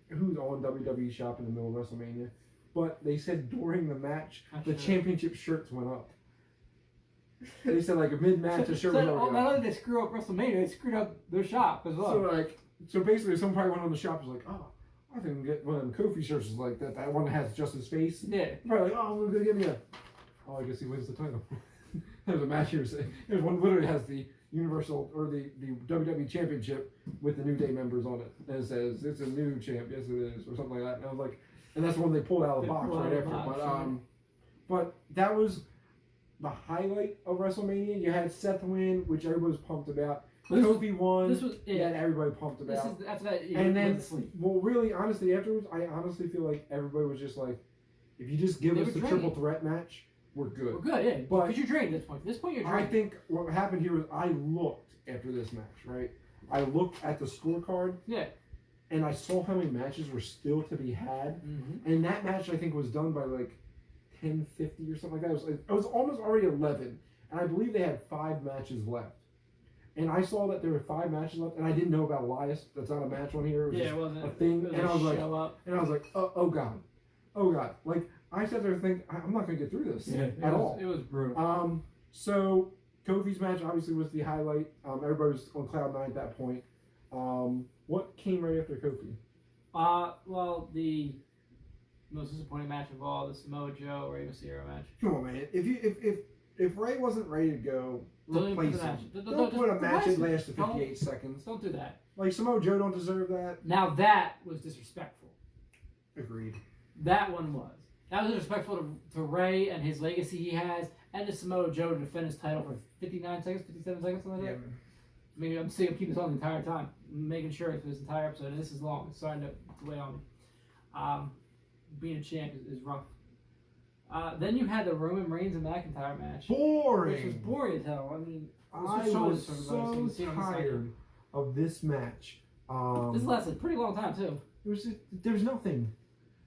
who's on WWE Shop in the middle of WrestleMania, but they said during the match the championship shirts went up. They said like a mid-match the shirt was So, already not up. only they screw up WrestleMania, they screwed up their shop as well. So basically, some probably went on the shop and was like, oh, I think I'm gonna get one of them Kofi shirts is like that. That one that has just his face. Yeah. Probably like, oh, I'm gonna get me a. Oh, I guess he wins the title. There's a match here. There's one literally has the Universal or the WWE Championship with the New Day members on it, and it says it's a new champ. Yes, it is, or something like that. And I was like, and that's the one they pulled out of the box right after. But that was the highlight of WrestleMania. You had Seth win, which everybody was pumped about. Kofi won. This was yeah, everybody pumped about. After that, and then, well, really, honestly, afterwards, I honestly feel like everybody was just like, if you just give us the triple threat match, we're good. We're good, yeah. But because you're drained at this point. At this point, you're drained. I think what happened here was I looked after this match, right? I looked at the scorecard. Yeah. And I saw how many matches were still to be had. Mm-hmm. And that match, I think, was done by like 10:50 or something like that. It was almost already 11. And I believe they had 5 matches left. And I saw that there were 5 matches left, and I didn't know about Elias. That's not a match on here. It was it wasn't a thing. was and I was like, oh god, like I sat there thinking, I'm not gonna get through this at all. It was brutal. So Kofi's match obviously was the highlight. Everybody was on cloud 9 at that point. What came right after Kofi? Well, the most disappointing match of all, the Samoa Joe Rey Mysterio match. Come on, man. If Ray wasn't ready to go, replace him. Don't put a match that lasted 58 seconds. Don't do that. Like Samoa Joe don't deserve that. Now that was disrespectful. Agreed. That one was. That was disrespectful to Ray and his legacy he has, and to Samoa Joe to defend his title for 59 seconds, 57 seconds, something like that. I mean, I'm still keeping this on the entire time, making sure for this entire episode, and this is long. It's starting to weigh on me. Being a champ is rough. Then you had the Roman Reigns and McIntyre match. Boring. Which was boring as hell. I mean, I was so tired of this match. This lasted a pretty long time too. There was nothing.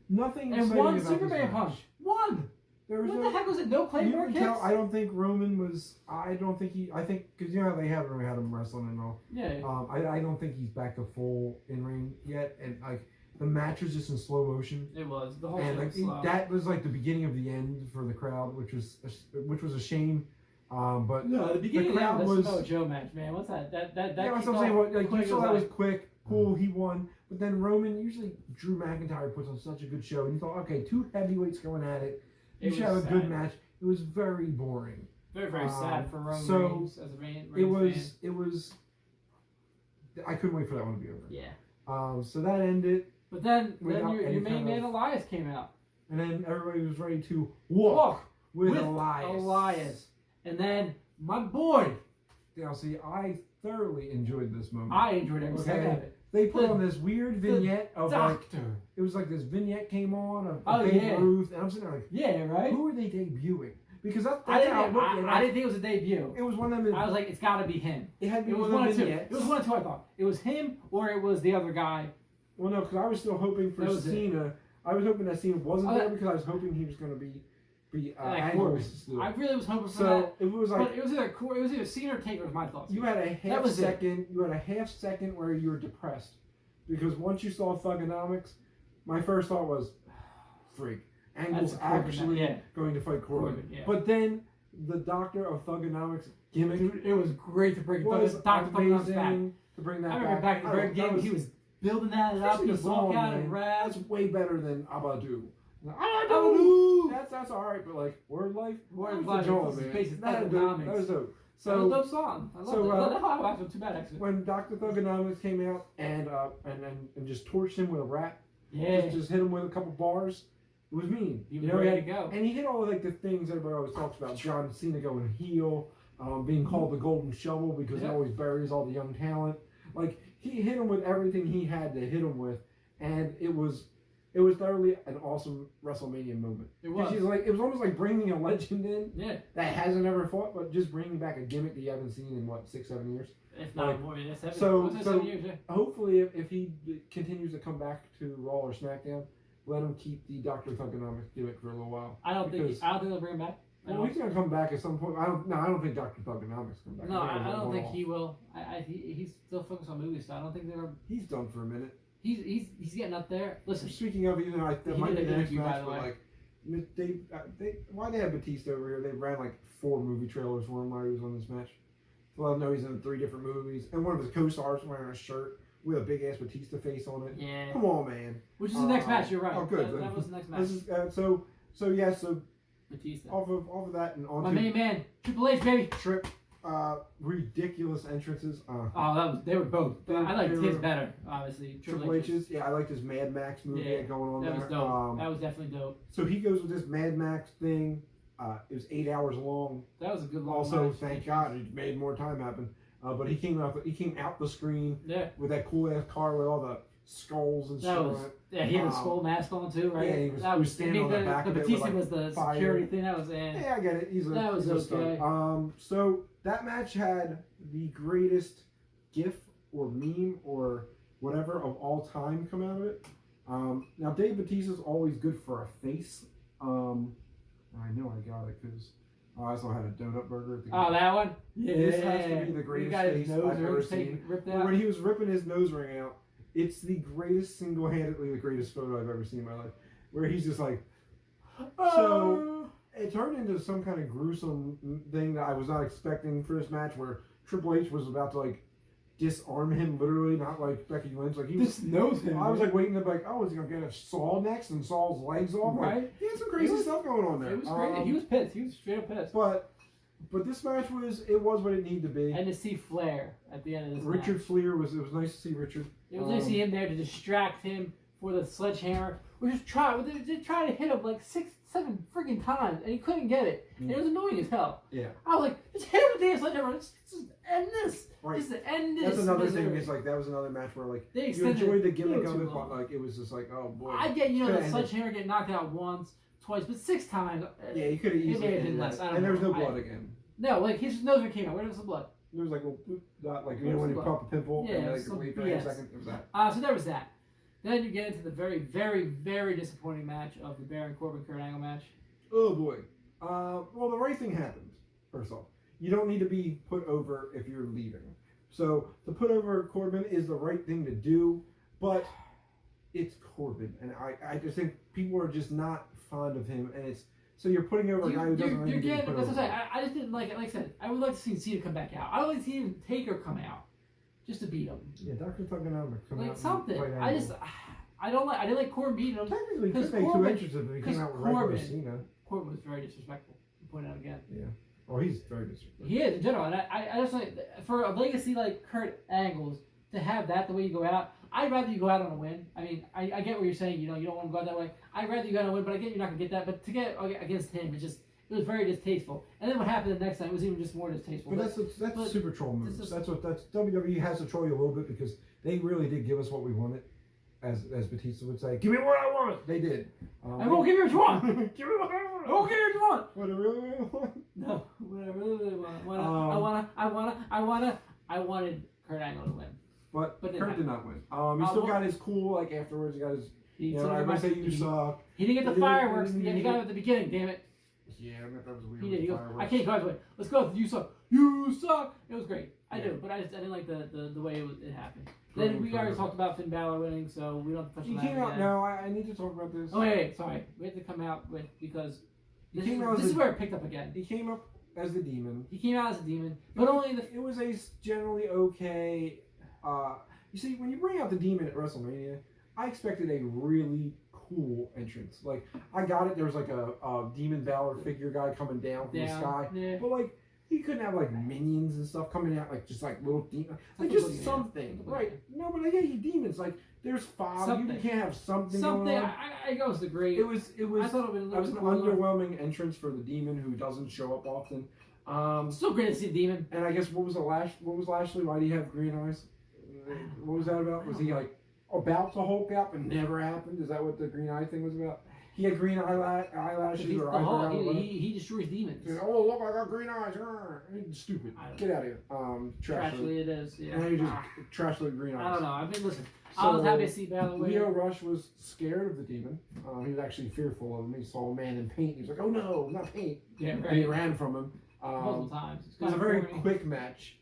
Nothing. And one Superman punch. One. There was what the heck was it? No Claymore kicks? I don't think Roman was. I think because you know how they haven't really had him wrestling and all. Yeah. I don't think he's back to full in ring yet, and like the match was just in slow motion. It was the whole and thing. Like, slow. that was like the beginning of the end for the crowd, which was a shame. But no, the beginning of the Samoa Joe match, man. What's that? That. Yeah, that's what I'm saying. Like you saw that was quick, cool. He won. But then Roman, usually Drew McIntyre puts on such a good show, and you thought, okay, 2 heavyweights going at it. You should have a good match. It was very boring. Very, very sad for Roman Reigns as a Reigns fan. It was. I couldn't wait for that one to be over. Yeah. So that ended. But then your main man Elias came out. And then everybody was ready to walk with Elias. And then my boy. Now, see, I thoroughly enjoyed this moment. I enjoyed every second of it. They put on this weird vignette of doctor. Like, it was like this vignette came on of Babe Ruth, and I'm sitting there like, yeah, right. Who are they debuting? Because that's I how I looked at it. I didn't think it was a debut. It was one of them. I was like, it's got to be him. It had to be one of two. It was one of two. I thought it was him or it was the other guy. Well, no, because I was still hoping for Cena. I was hoping that Cena wasn't there because I was hoping he was going to be Angle. I really was hoping for that. So it was like, but it was either Cena or Takeover. Was my thoughts. You had a half second. You had a half second where you were depressed because once you saw Thugonomics, my first thought was, freak. Angle's actually going to fight Corbin. Yeah. But then the Doctor of Thugonomics gimmick. Dude, it was great to bring Was Dr. Thugonomics back. amazing to bring that I remember back in the very beginning, he was building that up. He the walk song, out man. and rap. That's way better than Abadu. Abadu! That's alright, but like Word Life, Word that's Life, the joint, this is man. basic That was dope. Thugonomics. That was dope. So, that was a dope song. I love so, it. That's how I watched it. Too bad, actually. When Dr. Thugonomics came out and just torched him with a rap, Yeah. just hit him with a couple bars, it was mean. He was ready to go. And he hit all like the things everybody always talks about. John Cena going heel, being called the Golden Shovel because he always buries all the young talent. Like he hit him with everything he had to hit him with, and it was thoroughly an awesome WrestleMania moment. It was. It was almost like bringing a legend in that hasn't ever fought, but just bringing back a gimmick that you haven't seen in what 6-7 years. If not more, yeah, 7 years. Yeah. Hopefully, if he continues to come back to Raw or SmackDown, let him keep the Dr. Thugonomics gimmick for a little while. I don't think they'll bring him back. Well, he's gonna come back at some point. I don't think Dr. Thugonomics come back. No, I don't think he will. He's still focused on movies, so I don't think they're. He's done for a minute. He's getting up there. Listen. Speaking of, that might be the next match, but like, why they have Batista over here? They ran like 4 movie trailers for him while he was on this match. So I know he's in 3 different movies, and one of his co-stars wearing a shirt with a big ass Batista face on it. Yeah. Come on, man. Which is the next match? You're right. Oh, good. That was the next match. So Batista. Off of that and on my main man, Triple H, baby. Trip. Ridiculous entrances. They were both. I liked his better, obviously. Triple H's. Yeah, I liked his Mad Max movie going on there. That was dope. That was definitely dope. So he goes with this Mad Max thing. It was 8 hours long. That was a good long Also, match. thank God it made more time happen. But he came out the screen with that cool ass car with all the skulls and stuff. Yeah, he had a skull mask on too, right? Yeah, he was standing on the back of it. Batista was the security thing. That was yeah, I get it. That was okay. So that match had the greatest GIF or meme or whatever of all time come out of it. Now Dave Batista's always good for a face. I know I got it because I also had a donut burger at the game. That one? Yeah. This has to be the greatest face I've ever seen. When he was ripping his nose ring out, it's the greatest, single-handedly the greatest photo I've ever seen in my life. Where he's just like, so it turned into some kind of gruesome thing that I was not expecting for this match where Triple H was about to like disarm him literally, not like Becky Lynch. Like he was knows him. I was like waiting to be like, oh, is he gonna get a saw next and saw's legs off? Right. Like, he had some crazy stuff going on there. It was crazy. He was pissed. He was straight up pissed. But this match was what it needed to be. And to see Flair at the end of this Richard match. Flair it was nice to see Richard. It was nice to see him there to distract him for the sledgehammer. They try to hit him like 6-7 freaking times, and he couldn't get it. And it was annoying as hell. Yeah. I was like, just hit him with the damn sledgehammer. Just end this. Right. Just end this. That's another thing. Is like that was another match where like they you enjoyed the gimmick of it, but like it was just like, oh boy. I get the sledgehammer getting knocked out once, twice, but 6 times. Yeah, you could have easily. It may have been less. I don't know. And there was no blood again. No, like his nose came out. Where was the blood? There was like a dot, like when you pop a pimple and like wait for a second. It was that. So there was that. Then you get into the very, very, very disappointing match of the Baron Corbin Kurt Angle match. Oh boy. Well, the right thing happened. First off, you don't need to be put over if you're leaving. So to put over Corbin is the right thing to do, but it's Corbin, and I just think people are just not fond of him, and it's. So you're putting over a guy who doesn't really need to be put over. That's what I'm saying. I just didn't like it. Like I said, I would like to see Cena come back out. I would like to see even Taker come out, just to beat him. Yeah, Dr. Thugonomics come out. Like something. I didn't like Corbin beating him. Technically, could make 2 entrances if he came out with regular Cena. Corbin was very disrespectful. To point out again. Yeah. Oh, he's very disrespectful. He is in general, and I just like for a legacy like Kurt Angle's to have that the way you go out. I'd rather you go out on a win. I mean, I get what you're saying. You don't want to go out that way. I'd rather you go out on a win, but I get you're not gonna get that. But to get against him, it was very distasteful. And then what happened the next time was even just more distasteful. But that's super troll moves. That's WWE has to troll you a little bit because they really did give us what we wanted, as Batista would say. Give me what I want. They did. I won't give you what you want. Give me what I want. I won't give you what you want. What I really want? No, what I really want. I wanted Kurt Angle to win. But Kurt did not win. He still got his cool, like, afterwards. He got his, everybody say you suck. He didn't get the fireworks. He got it at the beginning, damn it. Yeah, that was weird. He did. He goes, I can't go out the way. Let's go. You suck. You suck. It was great. I do, but I didn't like the way it happened. Then we already talked about Finn Balor winning, so we don't have to touch on that. He came out. No, I need to talk about this. Oh wait, sorry. We have to come out with because this is where it picked up again. He came up as the Demon. He came out as a Demon, but only in the. It was a generally okay. You see, when you bring out the Demon at WrestleMania, I expected a really cool entrance. Like, I got it. There was like a Demon Balor figure guy coming down from the sky, but like. He couldn't have like minions and stuff coming out, like just like little demons, like just something, right? No, but I get you demons. Like there's fog. Something. You can't have something. Something. Going on. I goes the great. It was. I thought it was an underwhelming entrance for the Demon who doesn't show up often. Still great to see Demon. And I guess what was Lashley? Why do you have green eyes? What was that about? Was he like about to Hulk out but never happened? Is that what the green eye thing was about? He had green eyelashes or eyebrows. He destroys demons. Oh, look, I got green eyes. Stupid. Get out of here. Trashly it is. Yeah. And he just trashly green eyes. I don't know. I mean, listen. So, I was happy to see Balor win. Leo Rush was scared of the Demon. He was actually fearful of him. He saw a man in paint. He was like, "Oh no, not paint!" Yeah, right. And he ran from him. Multiple times. It was a very quick match.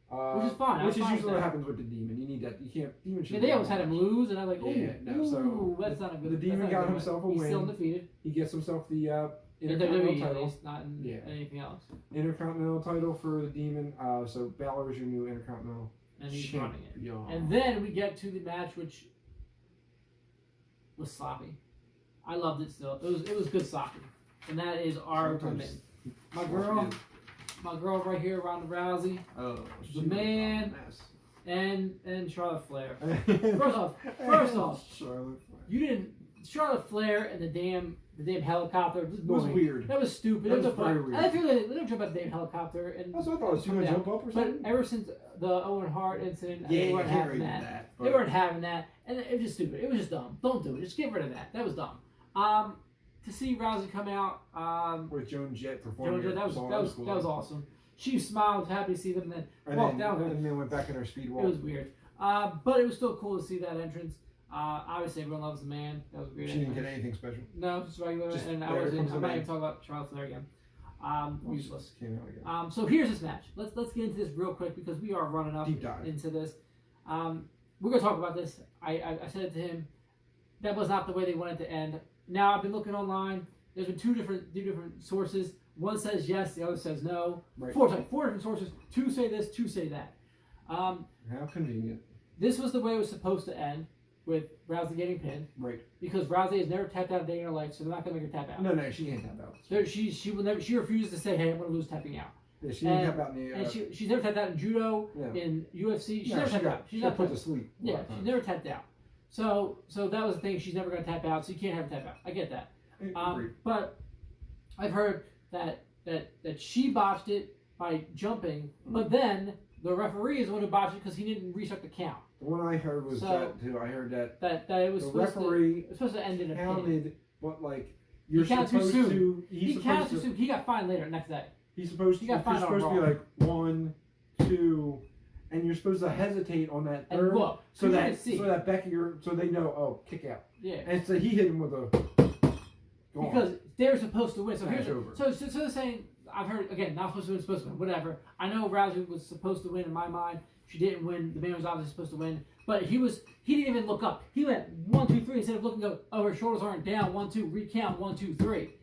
Which is fine. Which is usually what happens with the Demon. You need that. You can't. Demon should. Yeah, they always had him lose, and I'm like, so that's not a good. The Demon got himself a win. He's still undefeated. He gets himself the Intercontinental title. Least, not in anything else. Intercontinental title for the Demon. So Balor is your new Intercontinental. And he's running it. Yeah. And then we get to the match, which was sloppy. I loved it still. It was good sloppy, and that is our women. My girl right here, Ronda Rousey. Oh, the man. And Charlotte Flair. First off, Charlotte Flair. You didn't. Charlotte Flair and the damn helicopter. It was weird. That was stupid. That was very weird. I feel like they don't jump out the damn helicopter. And that's what I thought. Was she gonna jump up or something? But ever since the Owen Hart incident, they weren't having that. They weren't having that, and it was just stupid. It was just dumb. Don't do it. Just get rid of that. That was dumb. To see Rousey come out with Joan Jett performing, that was awesome. She smiled, happy to see them, and then walked down there. And then went back in her speed walk. It was weird, but it was still cool to see that entrance. Obviously, everyone loves the man. That was great. She didn't get anything special. No, just regular. Just and I'm not even talking about Charlotte Flair again. Useless. Came out again. So here's this match. Let's get into this real quick because we are running up into this. We're gonna talk about this. I said to him, that was not the way they wanted to end. Now I've been looking online. There's been two different sources. One says yes, the other says no. Right. Four different sources. Two say this, two say that. How convenient. This was the way it was supposed to end, with Rousey getting pinned. Right. Because Rousey has never tapped out a day in her life, so they're not gonna make her tap out. No, she can't tap out. So she will never. She refuses to say, "Hey, I'm gonna lose tapping out." Yeah, she didn't tap out in the. And she's never tapped out in judo, in UFC. She's never tapped out. She's not put to sleep. Yeah, she's never tapped out. So that was the thing. She's never gonna tap out, so you can't have her tap out. I get that. But I've heard that she botched it by jumping, but then the referee is the one who botched it because he didn't restart the count. The one I heard was that too. I heard that it was the referee supposed to end in a pin. But like you're supposed too soon. to. He counted too soon. He got fined later next day. He's supposed to. You're supposed to be like 1, 2, and you're supposed to hesitate on that third. And look, so that Becky, so they know. Oh, kick out. Yeah. And so he hit him with a. Because they're supposed to win. So here's over. So they're saying, I've heard again, not supposed to win, supposed to win, whatever. I know Rousey was supposed to win in my mind. She didn't win. The man was obviously supposed to win, but he didn't even look up. He went 1, 2, 3 instead of looking up. Oh, her shoulders aren't down. 1, 2, recount 1, 2, 3.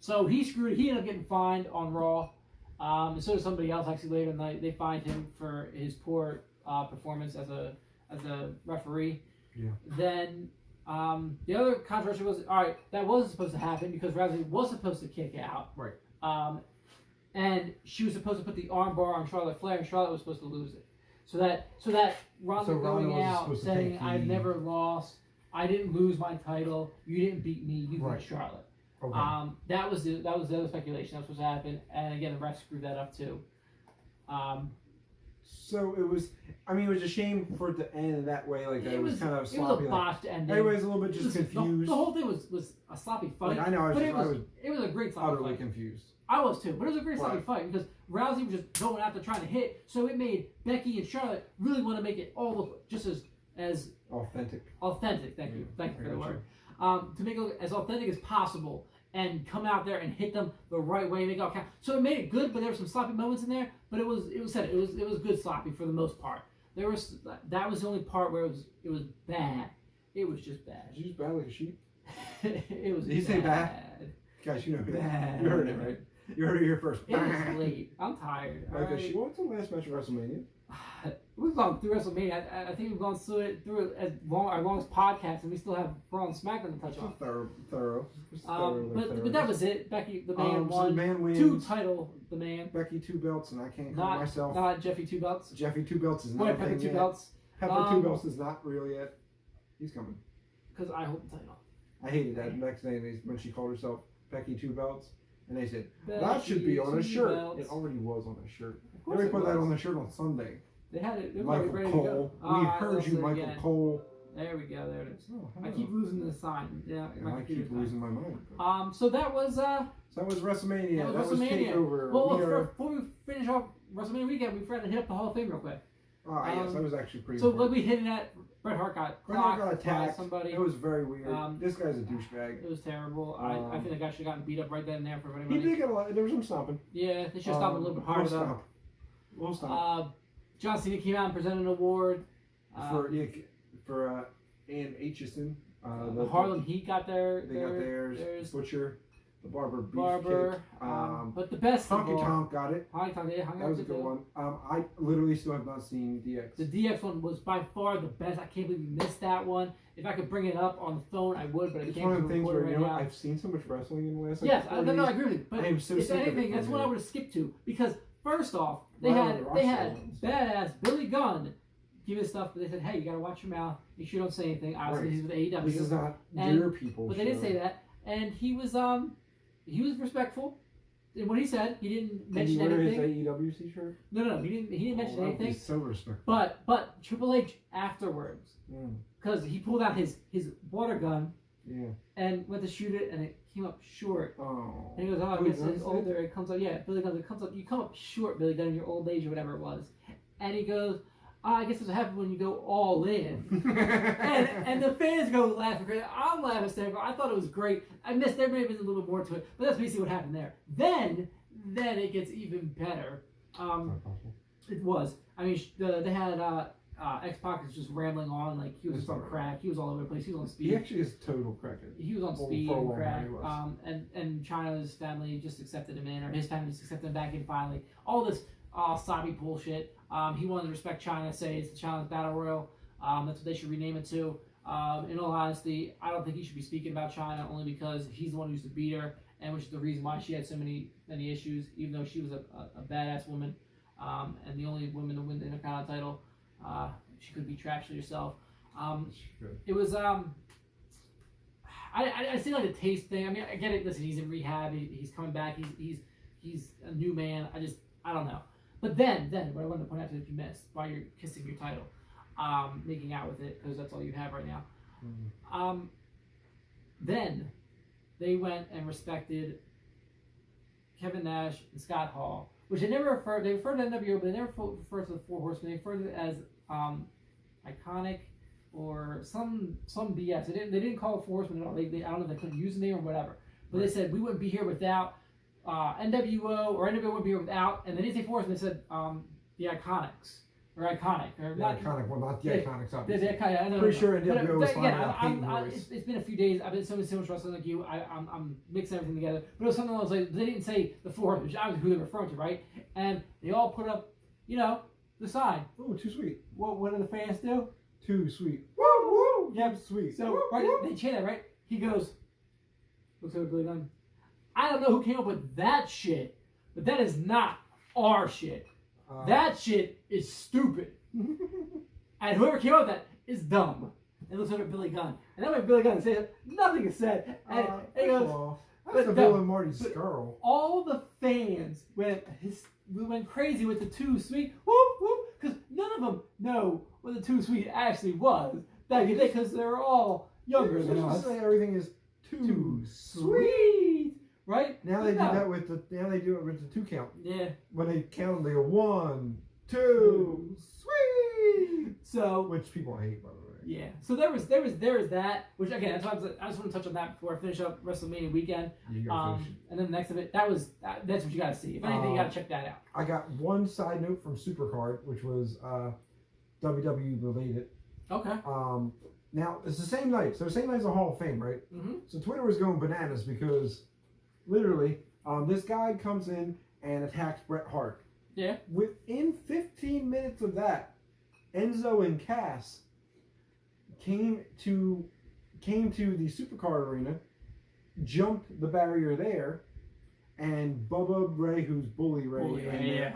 So he screwed. He ended up getting fined on Raw. And so did somebody else actually later in the night. They fined him for his poor performance as a referee. Yeah. Then the other controversy was, all right, that wasn't supposed to happen because Rousey was supposed to kick out. Right. And she was supposed to put the arm bar on Charlotte Flair, and Charlotte was supposed to lose it. So that Ronda going out saying, "I've never lost. I didn't lose my title. You didn't beat me. You beat Charlotte." Okay. That was the other speculation that was supposed to happen, and again the refs screwed that up too. So it was. I mean, it was a shame for it to end that way. Like it was kind of sloppy. It was a botched ending. Everybody's a little bit just confused. The whole thing was a sloppy fight. Like, I know. It was a great sloppy utterly fight. Confused. I was too, but it was a great sloppy fight because Rousey was just going after trying to hit, so it made Becky and Charlotte really want to make it all look just as authentic. Authentic. Thank you for the word. To make it look as authentic as possible and come out there and hit them the right way, make it all count. So it made it good, but there were some sloppy moments in there. But it was good sloppy for the most part. That was the only part where it was bad. It was just bad. Did you use bad like a sheep? It was. Did he say bad? Guys, you know bad. You heard it right. You heard it here first. It is late. I'm tired. Okay, what's the last match of WrestleMania? We've gone through WrestleMania. I think we've gone through it as long our longest podcast, and we still have Raw and SmackDown to touch on. Thorough. But that was it. Becky the man won. So the man wins. 2 title. The man. Becky 2 belts, and I can't call myself. Not Jeffy 2 belts. Jeffy 2 belts is not. White Peppa 2 belts. Pepper 2 belts is not real yet. He's coming. Because I hold the title. I hated that next day when she called herself Becky 2 belts, and they said that should be on a shirt. Belts. It already was on a shirt. They put that on the shirt on Sunday. They had it. Michael ready Cole. To go. We heard you, Michael again. Cole. There we go. There it is. Oh, I keep losing the sign. Yeah, I keep losing my mind. So that was. So that was WrestleMania. That was Takeover. Well, before we finish off WrestleMania weekend, we forgot to hit up the Hall of Fame real quick. Oh yes, that was actually pretty. So like we hit that. Bret Hart got attacked. Somebody. It was very weird. This guy's a douchebag. It was terrible. I think the guy should have gotten beat up right then and there for anybody. He did get a lot. There was some stomping. Yeah, they should have stopped him a little bit harder though. We'll stop. John Cena came out and presented an award for Ann Aitchison. The Harlem Heat got They got theirs. Butcher. The Barber Beef Kick. But the best of all, Honky Tonk got it. Honky Tonk, yeah, that was a good one. I literally still have not seen DX. The DX one was by far the best. I can't believe we missed that one. If I could bring it up on the phone, I would, but I can't. It's one of the things where right now. I've seen so much wrestling in the last. Yes, I agree with you. But I am so if anything, that's what I would have skipped to because first off, they had badass Billy Gunn give us stuff, but they said, hey, you got to watch your mouth. Make sure you don't say anything. Obviously, he's with AEW. This is not your people. But they didn't say that, and he was respectful in what he said. He didn't mention anything. Did he wear his AEW t-shirt? No. He didn't mention anything. He's so respectful. But Triple H afterwards, because he pulled out his water gun, and went to shoot it, and it came up short. Oh. And he goes, I guess it's older. It comes up. Yeah, Billy Gunn. It comes up. You come up short, Billy Gunn, in your old age or whatever it was. And he goes, I guess it's what happens when you go all in. and the fans go laughing crazy. I'm laughing hysterical. I thought it was great. I missed there may have been a little bit more to it, but that's basically what happened there. Then it gets even better. It was. I mean, they had X-Pac was just rambling on like he was just on crack. He was all over the place. He was on speed. He actually is total crackhead. He was on speed and crack. And China's family just accepted him in, or his family just accepted him back in finally. All this Sabi bullshit. He wanted to respect China, say it's the China's Battle Royal. That's what they should rename it to. In all honesty, I don't think he should be speaking about China only because he's the one who used to beat her, and which is the reason why she had so many issues, even though she was a badass woman, and the only woman to win the Intercontinental title. She could beat Trashley herself. It was I see like a taste thing. I mean, I get it. Listen, he's in rehab. He's coming back. He's a new man. I don't know. But then, what I wanted to point out that you missed while you're kissing your title, making out with it, because that's all you have right now. Then, they went and respected Kevin Nash and Scott Hall, which they referred to NWO, but they never referred to the Four Horsemen. They referred to it as iconic or some BS. They didn't call it Four Horsemen at all. I don't know if they couldn't use the name or whatever. But they said we wouldn't be here without NWO, or NWO would be here without, and they didn't say Four Horsemen. They said the Iconics. Or iconic. Or the iconic, well, not the Iconics, obviously. The iconic, I know. Pretty sure NWO was fine. It's been a few days. I've been so much wrestling like you. I'm mixing everything together. But it was something else like they didn't say the Four Horsemen, which obviously who they're referring to, right? And they all put up, the sign. Oh, too sweet. What do the fans do? Too sweet. Woo woo. Yep, sweet. So woo, right, woo. they chant that, right? He goes, looks over Billy Gunn. I don't know who came up with that shit, but that is not our shit. That shit is stupid. And whoever came up with that is dumb. And looks over at Billy Gunn. And that way Billy Gunn says, nothing is said. And he goes, that's the Bill and Marty Skrull. All the fans went crazy with the Too Sweet. Whoop, whoop. Because none of them know what the Too Sweet actually was back in the day, because they're all younger than us. Everything is too sweet. Right? Now they do that with the 2 count. Yeah. When they count them, they go 1, 2, sweet. So, which people hate, by the way. Yeah. So there was that, which again, that's why I just want to touch on that before I finish up WrestleMania weekend. You gotta finish it. And then the next of it, that's what you got to see. If anything, you got to check that out. I got one side note from Supercard, which was WWE related. Okay. Now it's the same night, so the same night as the Hall of Fame, right? Mm-hmm. So Twitter was going bananas because literally This guy comes in and attacks Bret Hart. Yeah. Within 15 minutes of that, Enzo and Cass came to the Supercard arena, jumped the barrier there, and Bubba Ray, who's Bully Ray,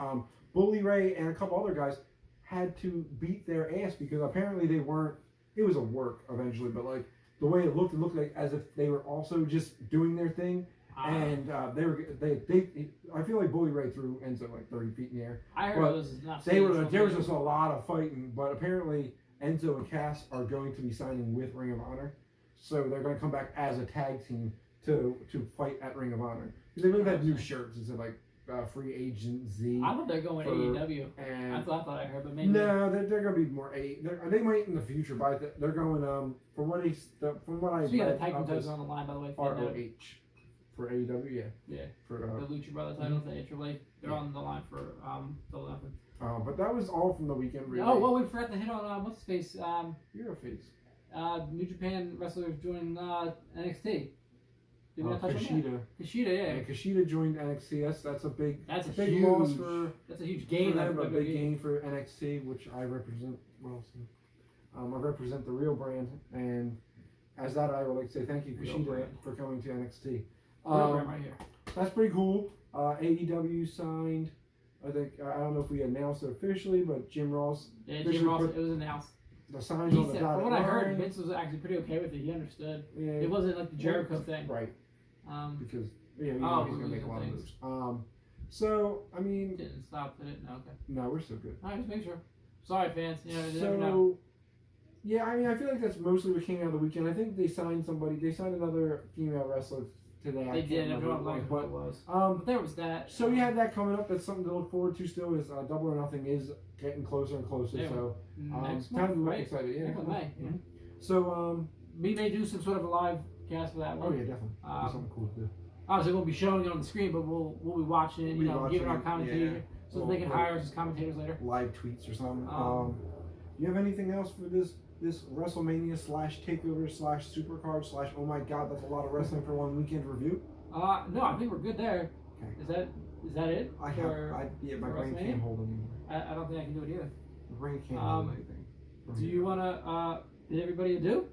Bully Ray and a couple other guys had to beat their ass because apparently they weren't. It was a work eventually, but like the way it looked like as if they were also just doing their thing. And they I feel like Bully Ray threw Enzo like 30 feet in the air. I heard it was not. There was just a lot of fighting, but apparently Enzo and Cass are going to be signing with Ring of Honor, so they're going to come back as a tag team to fight at Ring of Honor because they both had new shirts. It said like Free Agent Z. I thought they're going AEW. And I thought I heard, but maybe no, they're going to be more they might in the future, but they're going from what I so you got read, the tag team titles on the line, by the way. ROH. For AEW, yeah. Yeah. For the Lucha Brother titles, the AAA, they're on the line for Double Nothing. But that was all from the weekend, really. Oh, well, we forgot to hit on what's his face. Your face. New Japan wrestlers joining NXT. Did we not touch Kushida. on that? Kushida, yeah. Kushida joined NXT. That's a big. That's a big huge loss for. That's a huge gain. A big gain for NXT, which I represent. Well, I represent the real brand, and as that, I would like to say thank you, Kushida, for coming to NXT. Right here. That's pretty cool. AEW signed. I think I don't know if we announced it officially, but Jim Ross. Yeah, Jim Ross. It was announced. The signs He on the said, dotted from what I heard, line. Vince was actually pretty okay with it. He understood. Yeah, it wasn't like the Jericho thing. Right. Because he's he's gonna make a lot of moves. So I mean. Didn't stop, did it? No, okay. No, we're still good. Alright, just make sure. Sorry, fans. You know, so. Yeah, I mean, I feel like that's mostly what came out of the weekend. I think they signed somebody. They signed another female wrestler today. They did. I don't like what it was. But there was that. So you have that coming up. That's something to look forward to. Still, is Double or Nothing is getting closer and closer. Yeah. So next time to month, be right? excited. Yeah, Next May. Yeah. So we may do some sort of a live cast for that one. Oh yeah, definitely. Something cool to do. Obviously, we'll be showing it on the screen, but we'll be watching it. You know, giving our commentary, so they can hire us as commentators later. Live tweets or something. You have anything else for this WrestleMania / Takeover / Supercard / oh my god, that's a lot of wrestling for one weekend review? No, I think we're good there. Okay. Is that it? My brain can't hold anymore. I don't think I can do it either. My brain can't hold anything. Do you want to bid everybody adieu?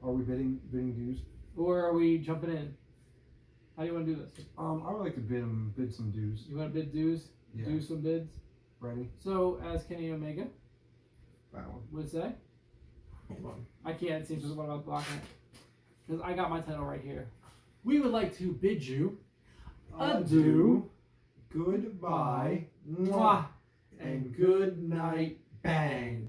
Are we bidding dues? Or are we jumping in? How do you want to do this? I would like to bid some dues. You want to bid dues? Yeah. Do some bids? Ready? So, as Kenny Omega would say, hold on. I can't see just what I was blocking it. Because I got my title right here. We would like to bid you adieu, goodbye, mwah, and good night, bang.